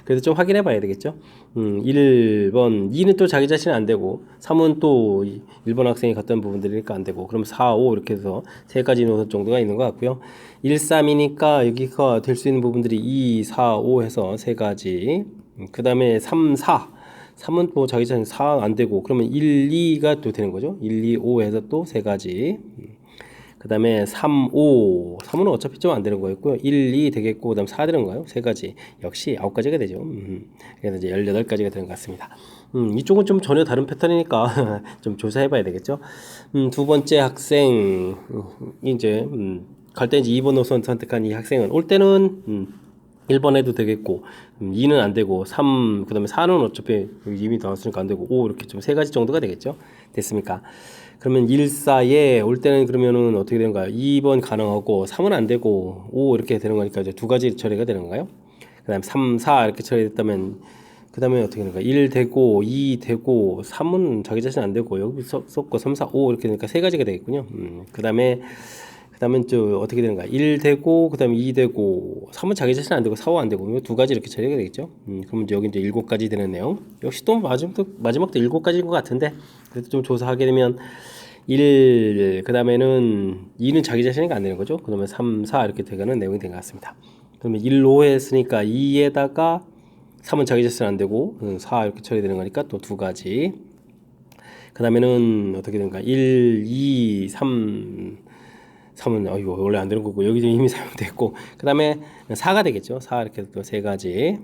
그래도 좀 확인해 봐야 되겠죠? 1번, 2는 또 자기 자신은 안 되고, 3은 또 1번 학생이 갔던 부분들이니까 안 되고, 그럼 4, 5 이렇게 해서 3가지 노선 정도가 있는 것 같고요. 1, 3이니까 여기가 될 수 있는 부분들이 2, 4, 5 해서 3가지. 그 다음에 3, 4. 3은 또 자기 자신 4 안 되고, 그러면 1, 2가 또 되는 거죠? 1, 2, 5 해서 또 3가지. 그 다음에 3, 5, 3은 어차피 좀 안 되는 거였고요. 1, 2 되겠고, 그 다음 4 되는 거예요. 3가지. 역시 9가지가 되죠. 그래서 이제 18가지가 되는 것 같습니다. 이쪽은 좀 전혀 다른 패턴이니까 좀 조사해 봐야 되겠죠. 두 번째 학생, 이제, 갈 때 이제 2번 노선 선택한 이 학생은 올 때는, 1번 해도 되겠고 2는 안 되고 3 그다음에 4는 어차피 이미 나왔으니까 안 되고 5 이렇게 좀 세 가지 정도가 되겠죠. 됐습니까? 그러면 1, 4에 올 때는 그러면은 어떻게 되는가요? 2번 가능하고 3은 안 되고 5 이렇게 되는 거니까 이제 두 가지 처리가 되는 건가요? 그다음에 3, 4 이렇게 처리됐다면 그다음에 어떻게 되는가? 1 되고 2 되고 3은 자기 자신 안 되고 여기 썼고 3, 4, 5 이렇게 되니까 세 가지가 되겠군요. 그다음에 저 어떻게 되는가? 1 되고 그다음에 2 되고 3은 자기 자신 안 되고 4, 5 안 되고 두 가지 이렇게 처리가 되겠죠. 그러면 이제 여기 이제 7가지 되는 내용. 역시 또 마지막도 7가지인 것 같은데 그래도 좀 조사하게 되면 1 그다음에는 2는 자기 자신이 안 되는 거죠. 그러면 3, 4 이렇게 되가는 내용이 된 것 같습니다. 그러면 1, 5 했으니까 2에다가 3은 자기 자신 안 되고 4 이렇게 처리되는 거니까 또 두 가지. 그다음에는 어떻게 되는가? 1, 2, 3은 원래 안 되는 거고 여기 이미 사용됐고 그다음에 4가 되겠죠. 4 이렇게 또 세 가지.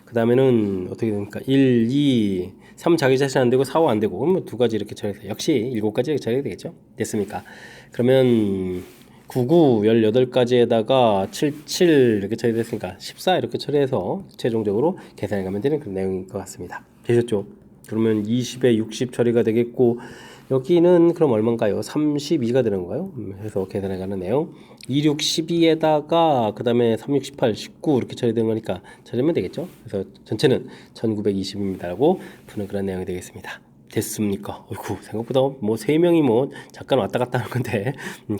그다음에는 어떻게 됩니까? 1, 2, 3 자기 자신 안 되고 4, 5 안 되고 그러면 두 가지 이렇게 처리해서 역시 7가지 처리가 되겠죠. 됐습니까? 그러면 9, 9, 18가지에다가 7, 7 이렇게 처리됐으니까 14 이렇게 처리해서 최종적으로 계산해 가면 되는 그런 내용인 것 같습니다. 되셨죠? 그러면 20에 60 처리가 되겠고 여기는 그럼 얼마인가요? 32가 되는 건가요? 해서 계산해 가는 내용. 2, 6, 12에다가 그 다음에 3, 6, 18, 19 이렇게 처리되는 거니까 처리하면 되겠죠? 그래서 전체는 1920입니다라고 푸는 그런 내용이 되겠습니다. 됐습니까? 어이구, 생각보다 뭐 3명이 뭐 잠깐 왔다 갔다 하는 건데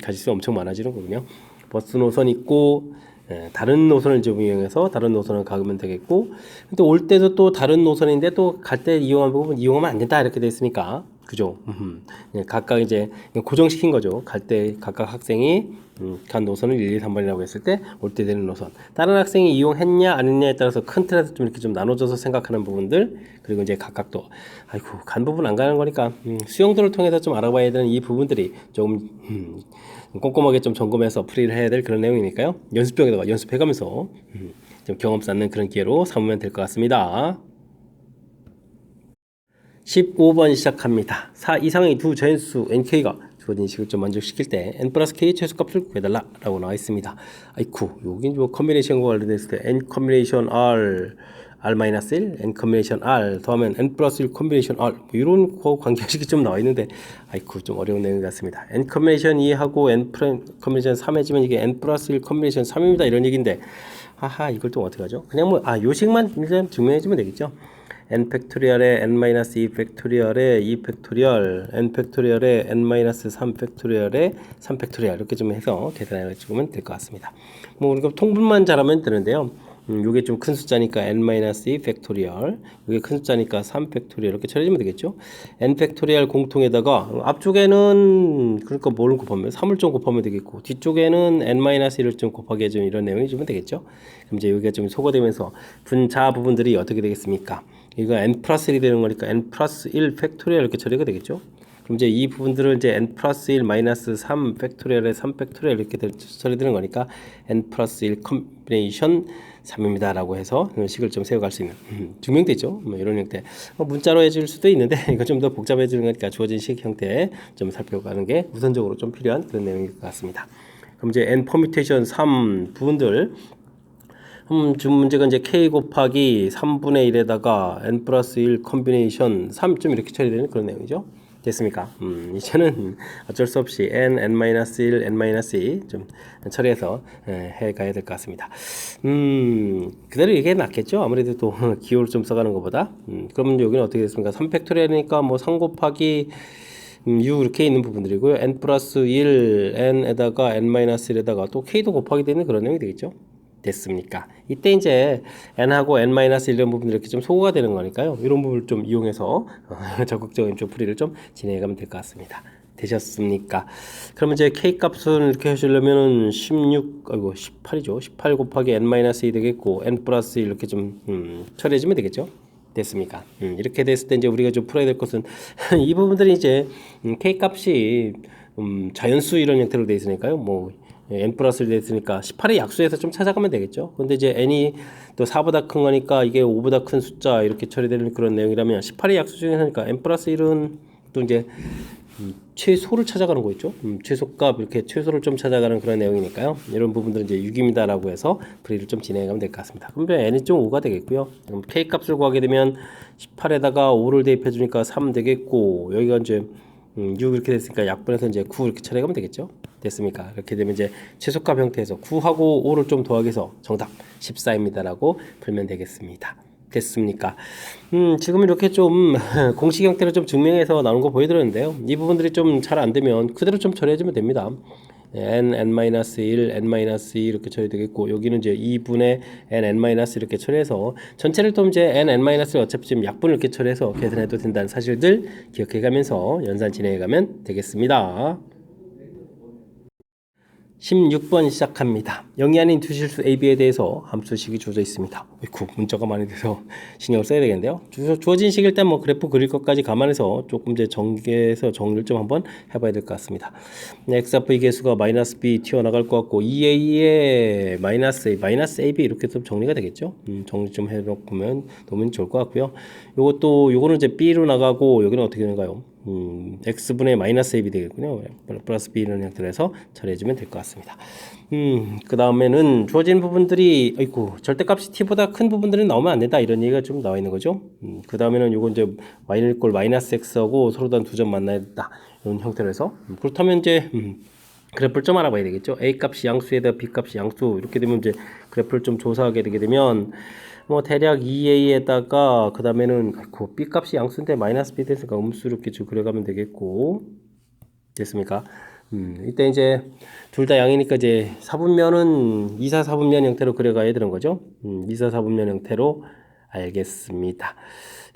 가짓수 엄청 많아지는 거군요. 버스 노선 있고 다른 노선을 좀 이용해서 다른 노선을 가면 되겠고 근데 올 때도 또 다른 노선인데 또 갈 때 이용하면 안 된다 이렇게 돼 있으니까 그죠? 각각 이제 고정시킨 거죠. 갈 때 각각 학생이 간 노선을 1, 2, 3번이라고 했을 때 올 때 되는 노선. 다른 학생이 이용했냐 안 했냐에 따라서 큰 틀에서 좀 이렇게 좀 나눠져서 생각하는 부분들 그리고 이제 각각 또 아이고 간 부분 안 가는 거니까 수용도를 통해서 좀 알아봐야 되는 이 부분들이 조금 꼼꼼하게 좀 점검해서 풀이를 해야 될 그런 내용이니까요. 연습병에다가 연습해가면서 좀 경험 쌓는 그런 기회로 삼으면 될 것 같습니다. 15번 시작합니다. 4 이상의 두 자연수 nk가 주어진 식을 좀 만족시킬 때 n 플러스 k 최소값을 구해달라 라고 나와 있습니다. 아이쿠 여기 뭐 컨비네이션과 관련됐을 때 n 컨비네이션 r r-1 n 컨비네이션 r 더하면 n 플러스 1 컨비네이션 r 뭐 이런 거 관계식이 좀 나와 있는데 아이쿠 좀 어려운 내용 같습니다. n 컨비네이션 2하고 n 컨비네이션 3 해지면 이게 n 플러스 1 컨비네이션 3입니다 이런 얘기인데 하하 이걸 또 어떻게 하죠? 그냥 뭐 요식만 일단 증명해주면 되겠죠. n 팩토리얼에 n-2 팩토리얼에 2 팩토리얼 n 팩토리얼에 n-3 팩토리얼에 3 팩토리얼 이렇게 좀 해서 계산해 주면 될 것 같습니다. 뭐 우리가 통분만 잘하면 되는데요. 요게 좀 큰 숫자니까 n-2 팩토리얼 요게 큰 숫자니까 3 팩토리얼 이렇게 처리해주면 되겠죠. n 팩토리얼 공통에다가 앞쪽에는 그러니까 뭘 곱하면 3을 좀 곱하면 되겠고 뒤쪽에는 n-1을 좀 곱하게 해주면 이런 내용이 주면 되겠죠. 그럼 이제 여기가 좀 소거되면서 분자 부분들이 어떻게 되겠습니까? 이거 n 플러스 1이 되는 거니까 n 플러스 1 팩토리얼 이렇게 처리가 되겠죠. 그럼 이제 이 부분들을 이제 n 플러스 1 마이너스 3 팩토리얼에 3 팩토리얼 이렇게 처리되는 거니까 n 플러스 1 컴비네이션 3입니다 라고 해서 식을 좀 세워갈 수 있는 증명되죠. 뭐 이런 형태 문자로 해줄 수도 있는데 이거 좀 더 복잡해지는 거니까 주어진 식 형태 좀 살펴가는 게 우선적으로 좀 필요한 그런 내용일 것 같습니다. 그럼 이제 n 퍼뮤테이션 3 부분들 지금 문제가 이제 k 곱하기 3분의 1에다가 n 플러스 1 컨비네이션 3좀 이렇게 처리되는 그런 내용이죠. 됐습니까? 이제는 어쩔 수 없이 n, n-1, n-2 좀 처리해서 해가야 될 것 같습니다. 그대로 이게 낫겠죠? 아무래도 또 기호를 좀 써가는 것보다. 그러면 여기는 어떻게 됐습니까? 3팩토리얼이니까 뭐 3 곱하기 6 이렇게 있는 부분들이고요. n 플러스 1, n에다가 n-1에다가 또 k도 곱하기 되는 그런 내용이 되겠죠? 됐습니까? 이때 이제 n하고 n-1 이런 부분들이 이렇게 좀 소거가 되는 거니까요. 이런 부분을 좀 이용해서 적극적인 좀 풀이를 좀 진행해 가면 될 것 같습니다. 되셨습니까? 그러면 이제 k 값을 이렇게 하시려면은 18이죠. 18 곱하기 n-2 되겠고 n 플러스 1 이렇게 좀 처리해 주면 되겠죠. 됐습니까? 이렇게 됐을 때 이제 우리가 좀 풀어야 될 것은 이 부분들이 이제 k 값이 자연수 이런 형태로 되어 있으니까요. 뭐 n 플러스 1 됐으니까 18의 약수에서 좀 찾아가면 되겠죠. 근데 이제 n이 또 4보다 큰 거니까 이게 5보다 큰 숫자 이렇게 처리되는 그런 내용이라면 18의 약수 중에서니까 n 플러스 1은 또 이제 최소를 찾아가는 거 있죠. 최소값 이렇게 최소를 좀 찾아가는 그런 내용이니까요. 이런 부분들은 이제 6입니다라고 해서 풀이를 좀 진행하면 될 것 같습니다. 그러면 n이 좀 5가 되겠고요. 그럼 k 값을 구하게 되면 18에다가 5를 대입해 주니까 3 되겠고 여기가 이제 6 이렇게 됐으니까 약분해서 이제 9 이렇게 처리하면 되겠죠. 됐습니까? 이렇게 되면 이제 최소값 형태에서 9하고 5를 좀 더하기해서 정답 14입니다라고 풀면 되겠습니다. 됐습니까? 지금 이렇게 좀 공식 형태로 좀 증명해서 나온 거 보여드렸는데요. 이 부분들이 좀 잘 안 되면 그대로 좀 처리해주면 됩니다. n, n-1, n-2 이렇게 처리되겠고 여기는 이제 2분의 n, n- 이렇게 처리해서 전체를 또 이제 n, n-를 어차피 지금 약분을 이렇게 처리해서 계산해도 된다는 사실들 기억해가면서 연산 진행해가면 되겠습니다. 16번 시작합니다. 0이 아닌 두 실수 AB에 대해서 함수식이 주어져 있습니다. 어이쿠, 문자가 많이 돼서 신경을 써야 되겠는데요. 주어진 식일 때 뭐 그래프 그릴 것까지 감안해서 조금 이제 전개해서 정리를 좀 한번 해봐야 될 것 같습니다. x좌표의 개수가 마이너스 b 튀어나갈 것 같고 2a에 마이너스 a, 마이너스 ab 이렇게 좀 정리가 되겠죠. 정리 좀 해놓으면 너무 좋을 것 같고요. 요거는 이제 b로 나가고 여기는 어떻게 되는가요? x분의 마이너스 ab이 되겠군요. 플러스 b는 형태로 해서 처리해주면 될 것 같습니다. 그 다음에는 주어진 부분들이, 아이고, 절대값이 t보다 큰 부분들은 나오면 안 된다. 이런 얘기가 좀 나와 있는 거죠. 그 다음에는 요건 이제 y는 꼴 마이너스 x하고 서로 단 두 점 만나야 된다. 이런 형태로 해서. 그렇다면 이제, 그래프를 좀 알아봐야 되겠죠. a 값이 양수에다 b 값이 양수. 이렇게 되면 이제 그래프를 좀 조사하게 되게 되면, 뭐 대략 2a에다가 그 다음에는 b 값이 양수인데 마이너스 b 됐으니까 음수 이렇게 쭉 그려가면 되겠고 됐습니까? 이때 이제 둘 다 양이니까 이제 사분면은 2, 4, 4분면 형태로 그려가야 되는 거죠. 2, 4, 4분면 형태로 알겠습니다.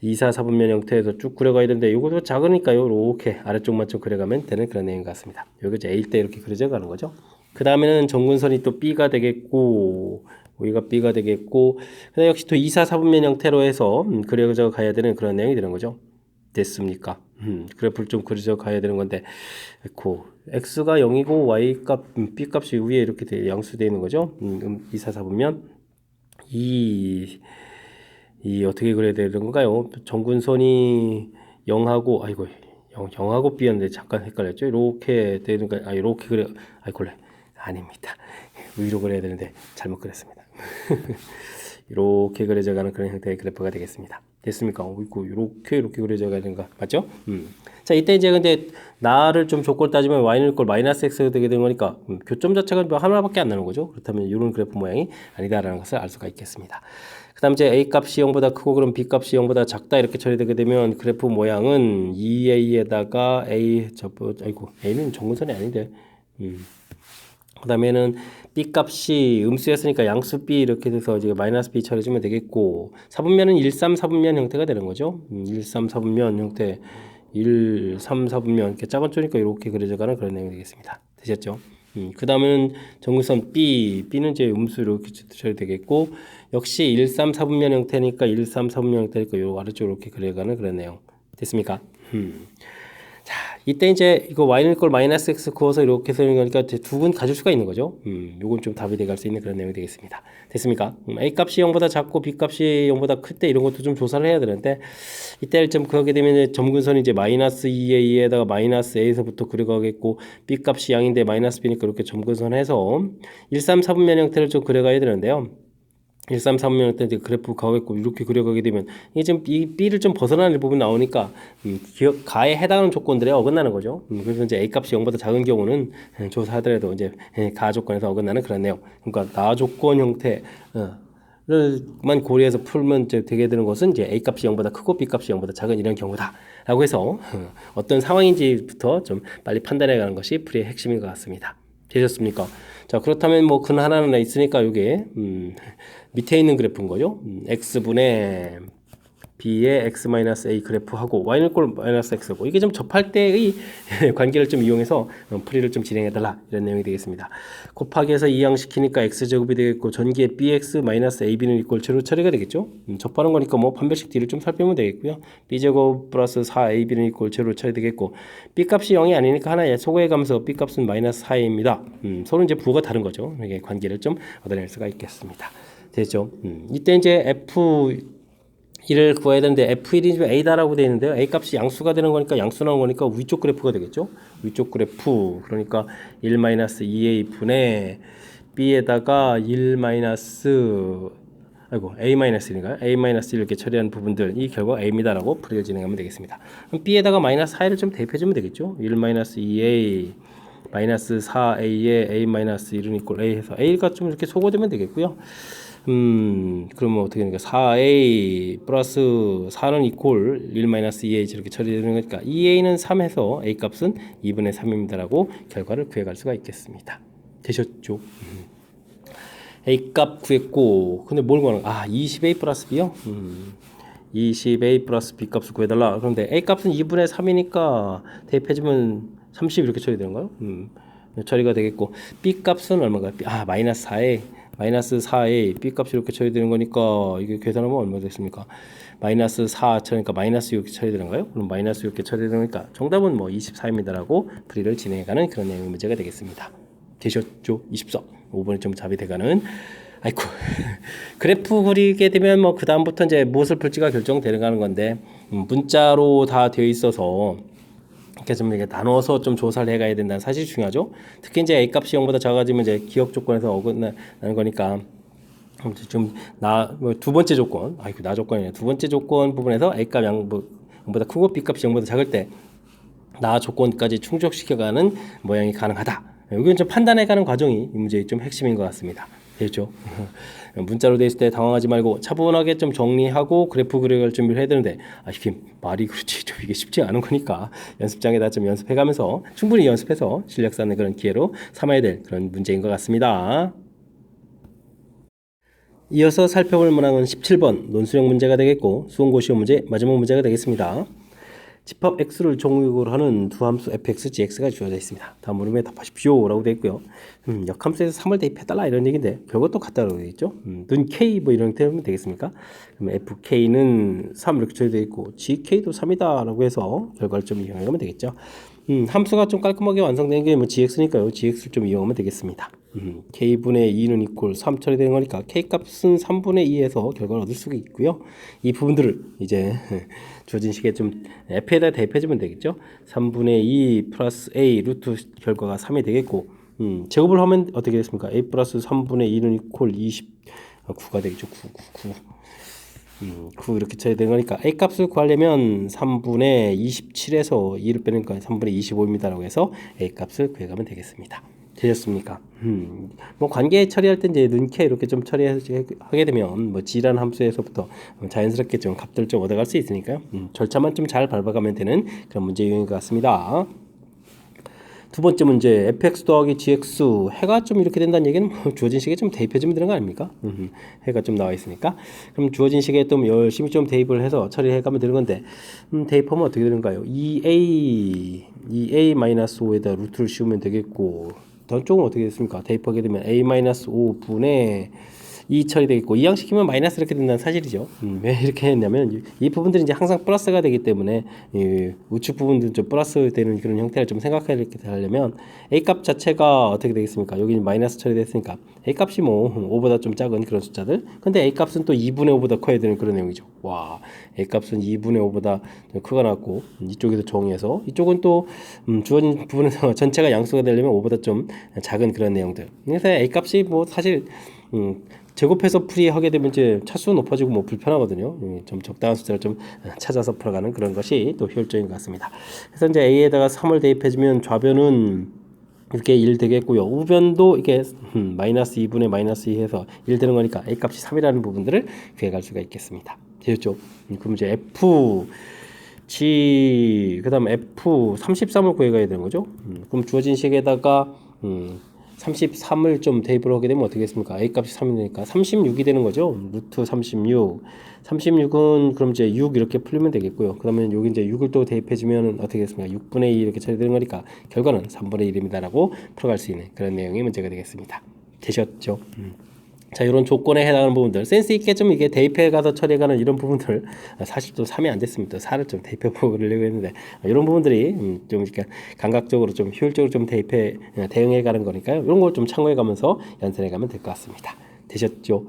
2, 4, 4분면 형태에서 쭉 그려가야 되는데 이것도 작으니까요. 이렇게 아래쪽만 좀 그려가면 되는 그런 내용 같습니다. 여기 이제 A일 때 이렇게 그려져 가는 거죠. 그 다음에는 정근선이 또 B가 되겠고 여기가 B가 되겠고 역시 또 2, 4, 4분면 형태로 해서 그려져 가야 되는 그런 내용이 되는 거죠. 됐습니까? 그래프를 좀 그려져 가야 되는 건데 x가 0이고 y 값, b 값이 위에 이렇게 양수되어 있는 거죠. 2, 4, 4분면 이 어떻게 그려야 되는 건가요? 정근선이 0하고 아이고 0하고 b였는데 잠깐 헷갈렸죠. 이렇게 되는 거 이렇게 그려 곤래 아닙니다. 위로 그려야 되는데 잘못 그렸습니다. 이렇게 그려져 가는 그런 형태의 그래프가 되겠습니다. 됐습니까? 이렇게 그려져 가는 거 맞죠? 자, 이때 이제 근데 나를 좀 조건 따지면 y는 꼴 마이너스 x가 되게 되는 거니까 교점 자체가 뭐 하나밖에 안 나는 거죠. 그렇다면 이런 그래프 모양이 아니다라는 것을 알 수가 있겠습니다. 그 다음 이제 a 값이 0보다 크고 그럼 b 값이 0보다 작다 이렇게 처리되게 되면 그래프 모양은 2a에다가 a는 정근선이 아닌데 그 다음에는 b 값이 음수였으니까 양수 b 이렇게 돼서 이제 마이너스 b 처리해주면 되겠고 4분면은 1, 3, 4분면 형태가 되는 거죠. 1, 3, 4분면 형태 1, 3, 4분면 이렇게 작은 쪼니까 이렇게 그려져가는 그런 내용이 되겠습니다. 되셨죠? 그 다음에는 정근선 B는 이제 음수 이렇게 처리되겠고 역시 1, 3, 4분면 형태니까 1, 3, 4분면 형태니까 요 아래쪽으로 이렇게 그려가는 그런 내용 됐습니까? 자, 이때 이제 이거 y는 꼴 마이너스 x 그어서 이렇게 쓰는 거니까 두 분 가질 수가 있는 거죠. 요건 좀 답이 돼갈 수 있는 그런 내용이 되겠습니다. 됐습니까? a 값이 0보다 작고 b 값이 0보다 클 때 이런 것도 좀 조사를 해야 되는데 이때 좀 그렇게 되면 점근선이 이제 마이너스 2a에다가 마이너스 a에서부터 그려가겠고 b 값이 양인데 마이너스 b니까 이렇게 점근선 해서 1, 3, 4분면 형태를 좀 그려가야 되는데요. 1, 3, 4분면 때 그래프 가겠고 이렇게 그려가게 되면 이게 지금 이 B를 좀 벗어나는 부분 나오니까 가에 해당하는 조건들에 어긋나는 거죠. 그래서 이제 A 값이 0보다 작은 경우는 조사하더라도 이제 가 조건에서 어긋나는 그런 내용. 그러니까 가 조건 형태 만 고려해서 풀면 이제 되게 되는 것은 이제 A 값이 0보다 크고 B 값이 0보다 작은 이런 경우다라고 해서 어떤 상황인지부터 좀 빨리 판단해가는 것이 풀이의 핵심인 것 같습니다. 되셨습니까? 자, 그렇다면 뭐 근 하나는 있으니까 이게 밑에 있는 그래프인 거죠. x분의 b의 x-a 그래프하고 y는 꼴 마이너스 x고 이게 좀 접할 때의 관계를 좀 이용해서 풀이를 좀 진행해달라 이런 내용이 되겠습니다. 곱하기해서 이항시키니까 x제곱이 되겠고 전기의 bx-ab는 이꼴 제로 처리가 되겠죠. 접하는 거니까 뭐 판별식 뒤를 좀 살펴보면 되겠고요. b제곱 플러스 4ab는 이꼴 제로 처리되겠고 b값이 0이 아니니까 하나의 소거해 가면서 b값은 마이너스 4입니다. 서로 이제 부호가 다른 거죠. 이게 관계를 좀 얻어낼 수가 있겠습니다. 됐죠. 이때 이제 f 이를 구해야 되는데 F1이면 A다라고 되어 있는데요. A 값이 양수가 되는 거니까 양수 나온 거니까 위쪽 그래프가 되겠죠. 위쪽 그래프 그러니까 1-2A 분의 B에다가 1 A-1인가요? A-1 이렇게 처리하는 부분들 이 결과 A입니다라고 풀이를 진행하면 되겠습니다. 그럼 B에다가 마이너스 4를 좀 대입해주면 되겠죠. 1-2A 마이너스 4A에 A-1은 이꼴 A 해서 A가 좀 이렇게 소거되면 되겠고요. 그러면 어떻게 되니까 4A 플러스 4는 이꼴 1-2A 이렇게 처리되는 거니까 2A는 3 해서 A 값은 2분의 3입니다라고 결과를 구해갈 수가 있겠습니다. 되셨죠? A 값 구했고 근데 뭘 구하는 20A 플러스 B요? 20A 플러스 B 값을 구해달라. 그런데 A 값은 2분의 3이니까 대입해주면 30 이렇게 처리되는가요? 처리가 되겠고 B 값은 얼마가? 마이너스 4A 마이너스 4A B 값이 이렇게 처리되는 거니까 이게 계산하면 얼마 됐습니까? 마이너스 4 처리니까 마이너스 6 처리되는가요? 그럼 마이너스 6이 처리되니까 정답은 뭐 24입니다라고 풀이를 진행해가는 그런 내용의 문제가 되겠습니다. 되셨죠? 24 5번에 좀 답이 돼가는 아이고 그래프 그리게 되면 뭐 그 다음부터 이제 무엇을 풀지가 결정되는 건데 문자로 다 되어 있어서 이렇게 좀 이렇게 나눠서 좀 조사를 해가야 된다는 사실이 중요하죠. 특히 이제 A 값이 0보다 작아지면 이제 기억 조건에서 어긋나는 거니까 좀 두 번째 조건, 나 조건이네. 두 번째 조건 부분에서 A 값 0보다 크고 B 값이 0보다 작을 때 나 조건까지 충족시켜가는 모양이 가능하다. 여기는 좀 판단해가는 과정이 이 문제의 좀 핵심인 것 같습니다. 됐죠? 문자로 돼 있을 때 당황하지 말고 차분하게 좀 정리하고 그래프 그려갈 준비를 해야 되는데 이게 말이 그렇지 좀 이게 쉽지 않은 거니까 연습장에다 좀 연습해가면서 충분히 연습해서 실력 쌓는 그런 기회로 삼아야 될 그런 문제인 것 같습니다. 이어서 살펴볼 문항은 17번 논술형 문제가 되겠고 수험고시형 문제 마지막 문제가 되겠습니다. 집합 x를 종육으로 하는 두 함수 fx, gx가 주어져 있습니다. 다음 물음에 답하십시오 라고 되어 있고요. 역함수에서 3을 대입해달라 이런 얘기인데 결과 똑같다고 되어 있죠. 눈 k 뭐 이런 형태로 하면 되겠습니까? 그럼 fk는 3 이렇게 처리되어 있고 gk도 3이다 라고 해서 결과를 좀 이용하면 되겠죠. 함수가 좀 깔끔하게 완성된 게 뭐 gx니까요. gx를 좀 이용하면 되겠습니다. k분의 2는 이꼴 3 처리되는 거니까 k값은 3분의 2에서 결과를 얻을 수가 있고요. 이 부분들을 이제 주어진 식에 좀 f에다 대입해주면 되겠죠. 3분의 2 플러스 a 루트 결과가 3이 되겠고 제곱을 하면 어떻게 됐습니까? a 플러스 3분의 2는 이꼴 29가 되겠죠. 9 이렇게 처리되는 거니까 A 값을 구하려면 3분의 27에서 2를 빼니까 3분의 25입니다라고 해서 A 값을 구해가면 되겠습니다. 되셨습니까? 뭐 관계 처리할 때 이제 는케 이렇게 좀 처리하게 되면 뭐 G라는 함수에서부터 자연스럽게 좀 값들 좀 얻어갈 수 있으니까요. 절차만 좀 잘 밟아가면 되는 그런 문제 유형인 것 같습니다. 두 번째 문제 fx 더하기 gx 해가 좀 이렇게 된다는 얘기는 뭐 주어진 식에 좀 대입해주면 되는 거 아닙니까? 해가 좀 나와 있으니까 그럼 주어진 식에 좀 열심히 좀 대입을 해서 처리해가면 되는 건데 대입하면 어떻게 되는가요? 2a-5에다 루트를 씌우면 되겠고 다음 쪽은 어떻게 됐습니까? 대입하게 되면 a-5분의 2 처리되겠고 이항시키면 마이너스 이렇게 된다는 사실이죠. 왜 이렇게 했냐면 이 부분들이 이제 항상 플러스가 되기 때문에 이 우측 부분들은 좀 플러스 되는 그런 형태를 좀 생각하게 하려면 A 값 자체가 어떻게 되겠습니까? 여기 마이너스 처리됐으니까 A 값이 뭐 5보다 좀 작은 그런 숫자들 근데 A 값은 또 2분의 5보다 커야 되는 그런 내용이죠. 와 A 값은 2분의 5보다 크가 나왔고 이쪽에서 정의해서 이쪽은 또 주어진 부분에서 전체가 양수가 되려면 5보다 좀 작은 그런 내용들 그래서 A 값이 뭐 사실 제곱해서 풀이하게 되면 이제 차수가 높아지고 뭐 불편하거든요. 좀 적당한 숫자를 좀 찾아서 풀어가는 그런 것이 또 효율적인 것 같습니다. 그래서 이제 A에다가 3을 대입해주면 좌변은 이렇게 1 되겠고요. 우변도 이게 마이너스 2분의 마이너스 2 해서 1 되는 거니까 A 값이 3이라는 부분들을 구해갈 수가 있겠습니다. 되셨죠? 그럼 이제 F G 그 다음 F 33을 구해가야 되는 거죠. 그럼 주어진 식에다가 33을 좀 대입을 하게 되면 어떻게 됐습니까? A 값이 3이니까 36이 되는 거죠. 루트 36. 36은 그럼 이제 6 이렇게 풀리면 되겠고요. 그러면 여기 이제 6을 또 대입해주면 어떻게 됐습니까? 6분의 2 이렇게 처리되는 거니까 결과는 3분의 1입니다라고 풀어갈 수 있는 그런 내용의 문제가 되겠습니다. 되셨죠? 자, 이런 조건에 해당하는 부분들 센스 있게 좀 이게 대입해 가서 처리해가는 이런 부분들 사실 또 3이 안 됐습니다. 4를 좀 대입해 보려고 했는데 이런 부분들이 좀 이렇게 감각적으로 좀 효율적으로 좀 대응해 가는 거니까요. 이런 걸 좀 참고해 가면서 연습해 가면 될 것 같습니다. 되셨죠?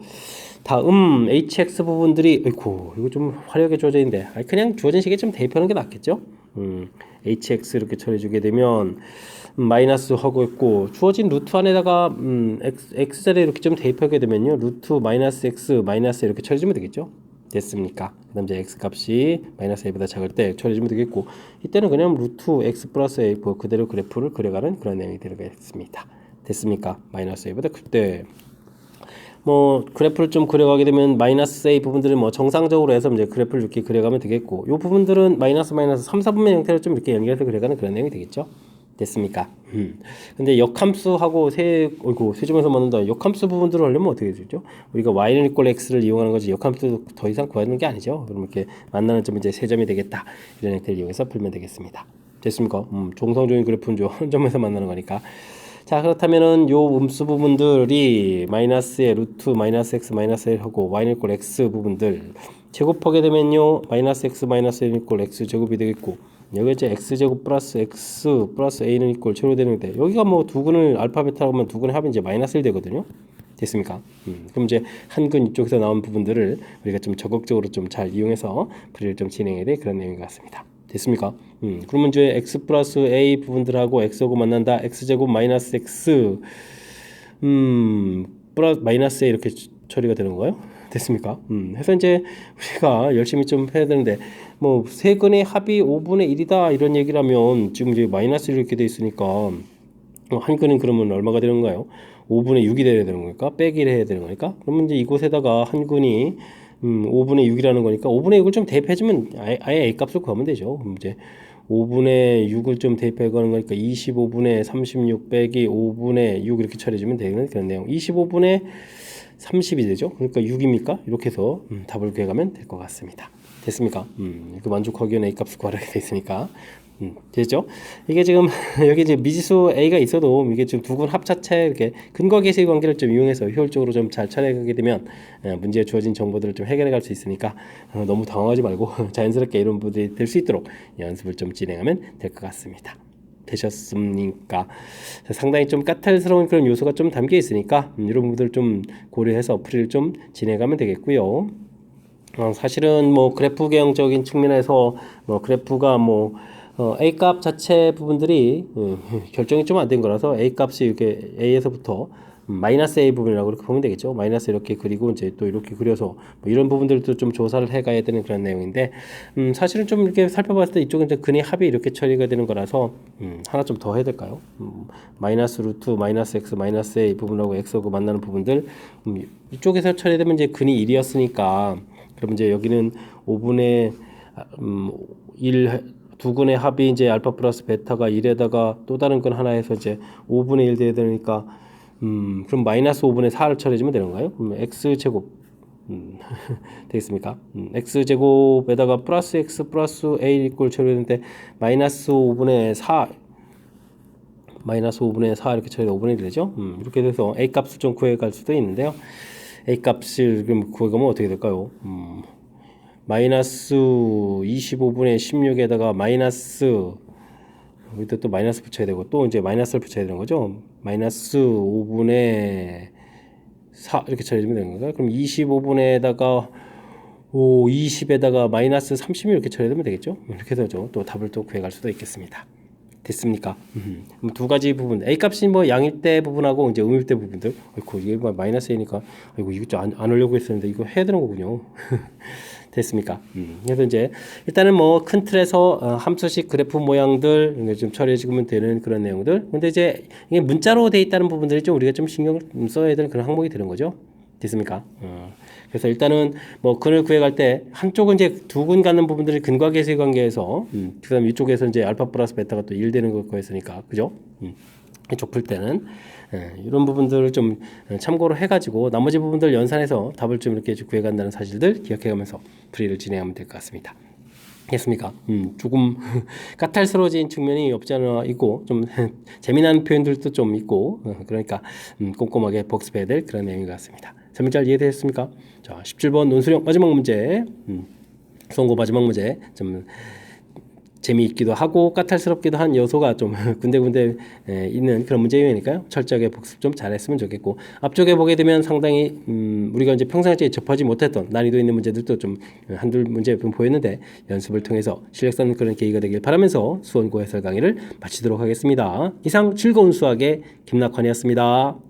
다음 hx 부분들이 아이고 이거 좀 화려하게 주어져 있는데 그냥 주어진 식에 좀 대입하는 게 낫겠죠. hx 이렇게 처리해주게 되면 마이너스 하고 있고 주어진 루트 안에다가 x자리에 이렇게 좀 대입하게 되면요 루트 마이너스 x 마이너스 이렇게 처리해주면 되겠죠. 됐습니까? 그 다음 이제 x 값이 마이너스 a보다 작을 때 처리해주면 되겠고 이때는 그냥 루트 x 플러스 a 그대로 그래프를 그려가는 그런 내용이 들어가겠습니다. 됐습니까? 마이너스 a보다 클 때 뭐 그래프를 좀 그려가게 되면 마이너스 a 부분들은 뭐 정상적으로 해서 이제 그래프를 이렇게 그려가면 되겠고 이 부분들은 마이너스 3, 4분면 형태로 좀 이렇게 연결해서 그려가는 그런 내용이 되겠죠. 됐습니까? 근데 역함수하고 세점에서 맞는다. 역함수 부분들을 하려면 어떻게 되죠? 우리가 y는 이꼴 x를 이용하는 거지 역함수 더 이상 구하는 게 아니죠. 그럼 이렇게 만나는 점이 이제 세점이 되겠다. 이런 형태를 이용해서 풀면 되겠습니다. 됐습니까? 정상적인 그래프는 한 점에서 만나는 거니까. 자 그렇다면은 요 음수 부분들이 마이너스의 루트 마이너스 x 마이너스 1하고 y는 이꼴 x 부분들 제곱하게 되면요 마이너스 x 마이너스 1 이꼴 x 제곱이 되겠고 여기 이제 x제곱 플러스 x 플러스 a는 이꼴 제로 되는데 여기가 뭐 두근을 알파 베타로 하면 두근의 합이 이제 마이너스 1 되거든요. 됐습니까? 그럼 이제 한근 이쪽에서 나온 부분들을 우리가 좀 적극적으로 좀 잘 이용해서 풀이를 좀 진행해야 될 그런 내용인 것 같습니다. 됐습니까? 그러면 이제 x 플러스 a 부분들하고 x하고 만난다. x제곱 마이너스 x 플러스 마이너스 a 이렇게 처리가 되는 거예요. 됐습니까? 해서 이제 우리가 열심히 좀 해야 되는데 뭐 세근의 합이 5분의 1이다 이런 얘기라면 지금 이제 마이너스 이렇게 돼 있으니까 한 근은 그러면 얼마가 되는 거예요? 5분의 6이 돼야 되는 거니까 빼기를 해야 되는 거니까 그러면 이제 이곳에다가 한 근이 5분의 6이라는 거니까 5분의 6을 좀 대입해주면 아예 a 값을 구하면 되죠. 그럼 이제 5분의 6을 좀 대입해 가는 거니까 25분의 36 빼기 5분의 6 이렇게 처리해주면 되는 그런 내용. 25분의 30이 되죠. 그러니까 6입니까? 이렇게 해서 답을 구해가면 될 것 같습니다. 됐습니까? 그 만족하기 위한 a 값을 구하게 돼 있으니까 됐죠? 이게 지금 여기 이제 미지수 a가 있어도 이게 좀 두근 합차체 이렇게 근거 계시 관계를 좀 이용해서 효율적으로 좀 잘 처리하게 되면 문제에 주어진 정보들을 좀 해결해 갈 수 있으니까 너무 당황하지 말고 자연스럽게 이런 부분이 될 수 있도록 연습을 좀 진행하면 될 것 같습니다. 되셨습니까? 상당히 좀 까탈스러운 그런 요소가 좀 담겨 있으니까 이런 부분들 좀 고려해서 풀이를 좀 진행하면 되겠고요. 사실은 뭐 그래프 개형적인 측면에서 뭐 그래프가 뭐 a 값 자체 부분들이 결정이 좀 안 된 거라서 a 값이 이렇게 a에서부터 마이너스 a 부분이라고 그렇게 보면 되겠죠. 마이너스 이렇게 그리고 이제 또 이렇게 그려서 뭐 이런 부분들도 좀 조사를 해가야 되는 그런 내용인데 사실은 좀 이렇게 살펴봤을 때 이쪽은 이제 근의 합이 이렇게 처리가 되는 거라서 하나 좀 더 해야 될까요? 마이너스 루트 마이너스 x 마이너스 a 부분하고 x하고 만나는 부분들 이쪽에서 처리되면 이제 근이 1이었으니까 그럼 이제 여기는 5분의 1 두 근의 합이 이제 알파 플러스 베타가 1에다가 또 다른 건 하나 해서 이제 5분의 1 돼야 되니까 그럼 마이너스 5분의 4를 처리해주면 되는 거예요? 그럼 x제곱 되겠습니까? x제곱에다가 플러스 x 플러스 a 이꼴 처리했는데 마이너스 5분의 4 이렇게 처리해 5분의 1 되죠? 이렇게 돼서 a 값을 좀 구해갈 수도 있는데요. a 값을 그럼 구해가면 어떻게 될까요? 마이너스 25분의 16에다가 마이너스 여기다 또 마이너스 붙여야 되고 또 이제 마이너스를 붙여야 되는 거죠. 마이너스 5분의 4 이렇게 처리해주면 되는 건가요? 그럼 25분에다가 20에다가 마이너스 30 이렇게 처리하면 되겠죠. 이렇게 해서 또 답을 또 구해갈 수도 있겠습니다. 됐습니까? 두 가지 부분 a 값이 뭐 양일대 부분하고 이제 음일대 부분들 이게 뭐 마이너스 a니까 이거 좀 안 하려고 했었는데 이거 해야 되는 거군요. 됐습니까? 그래서 이제 일단은 뭐 큰 틀에서 함수식 그래프 모양들 좀 처리해주면 되는 그런 내용들. 근데 이제 이게 문자로 돼 있다는 부분들이 좀 우리가 좀 신경을 써야 되는 그런 항목이 되는 거죠. 됐습니까? 그래서 일단은 뭐 근을 구해갈 때 한쪽은 이제 두 근 갖는 부분들이 근과 계수의 관계에서 그다음 이쪽에서 이제 알파 플러스 베타가 또 1 되는 거였으니까 그죠? 이쪽 풀 때는 이런 부분들을 좀 참고로 해가지고 나머지 부분들 연산해서 답을 좀 이렇게 구해간다는 사실들 기억해가면서 풀이를 진행하면 될 것 같습니다. 됐습니까? 조금 까탈스러워진 측면이 없지 않아 있고 좀 재미난 표현들도 좀 있고 그러니까 꼼꼼하게 복습해야 될 그런 내용인 것 같습니다. 설명 잘 이해되셨습니까? 자, 17번 논술형 마지막 문제, 선고 마지막 문제 좀 재미있기도 하고 까탈스럽기도 한 요소가 좀 군데군데 있는 그런 문제 유형이니까요. 철저하게 복습 좀 잘했으면 좋겠고, 앞쪽에 보게 되면 상당히 우리가 이제 평상시에 접하지 못했던 난이도 있는 문제들도 좀 한둘 문제 좀 보였는데 연습을 통해서 실력 쌓는 그런 계기가 되길 바라면서 수원고 해설 강의를 마치도록 하겠습니다. 이상 즐거운 수학의 김낙환이었습니다.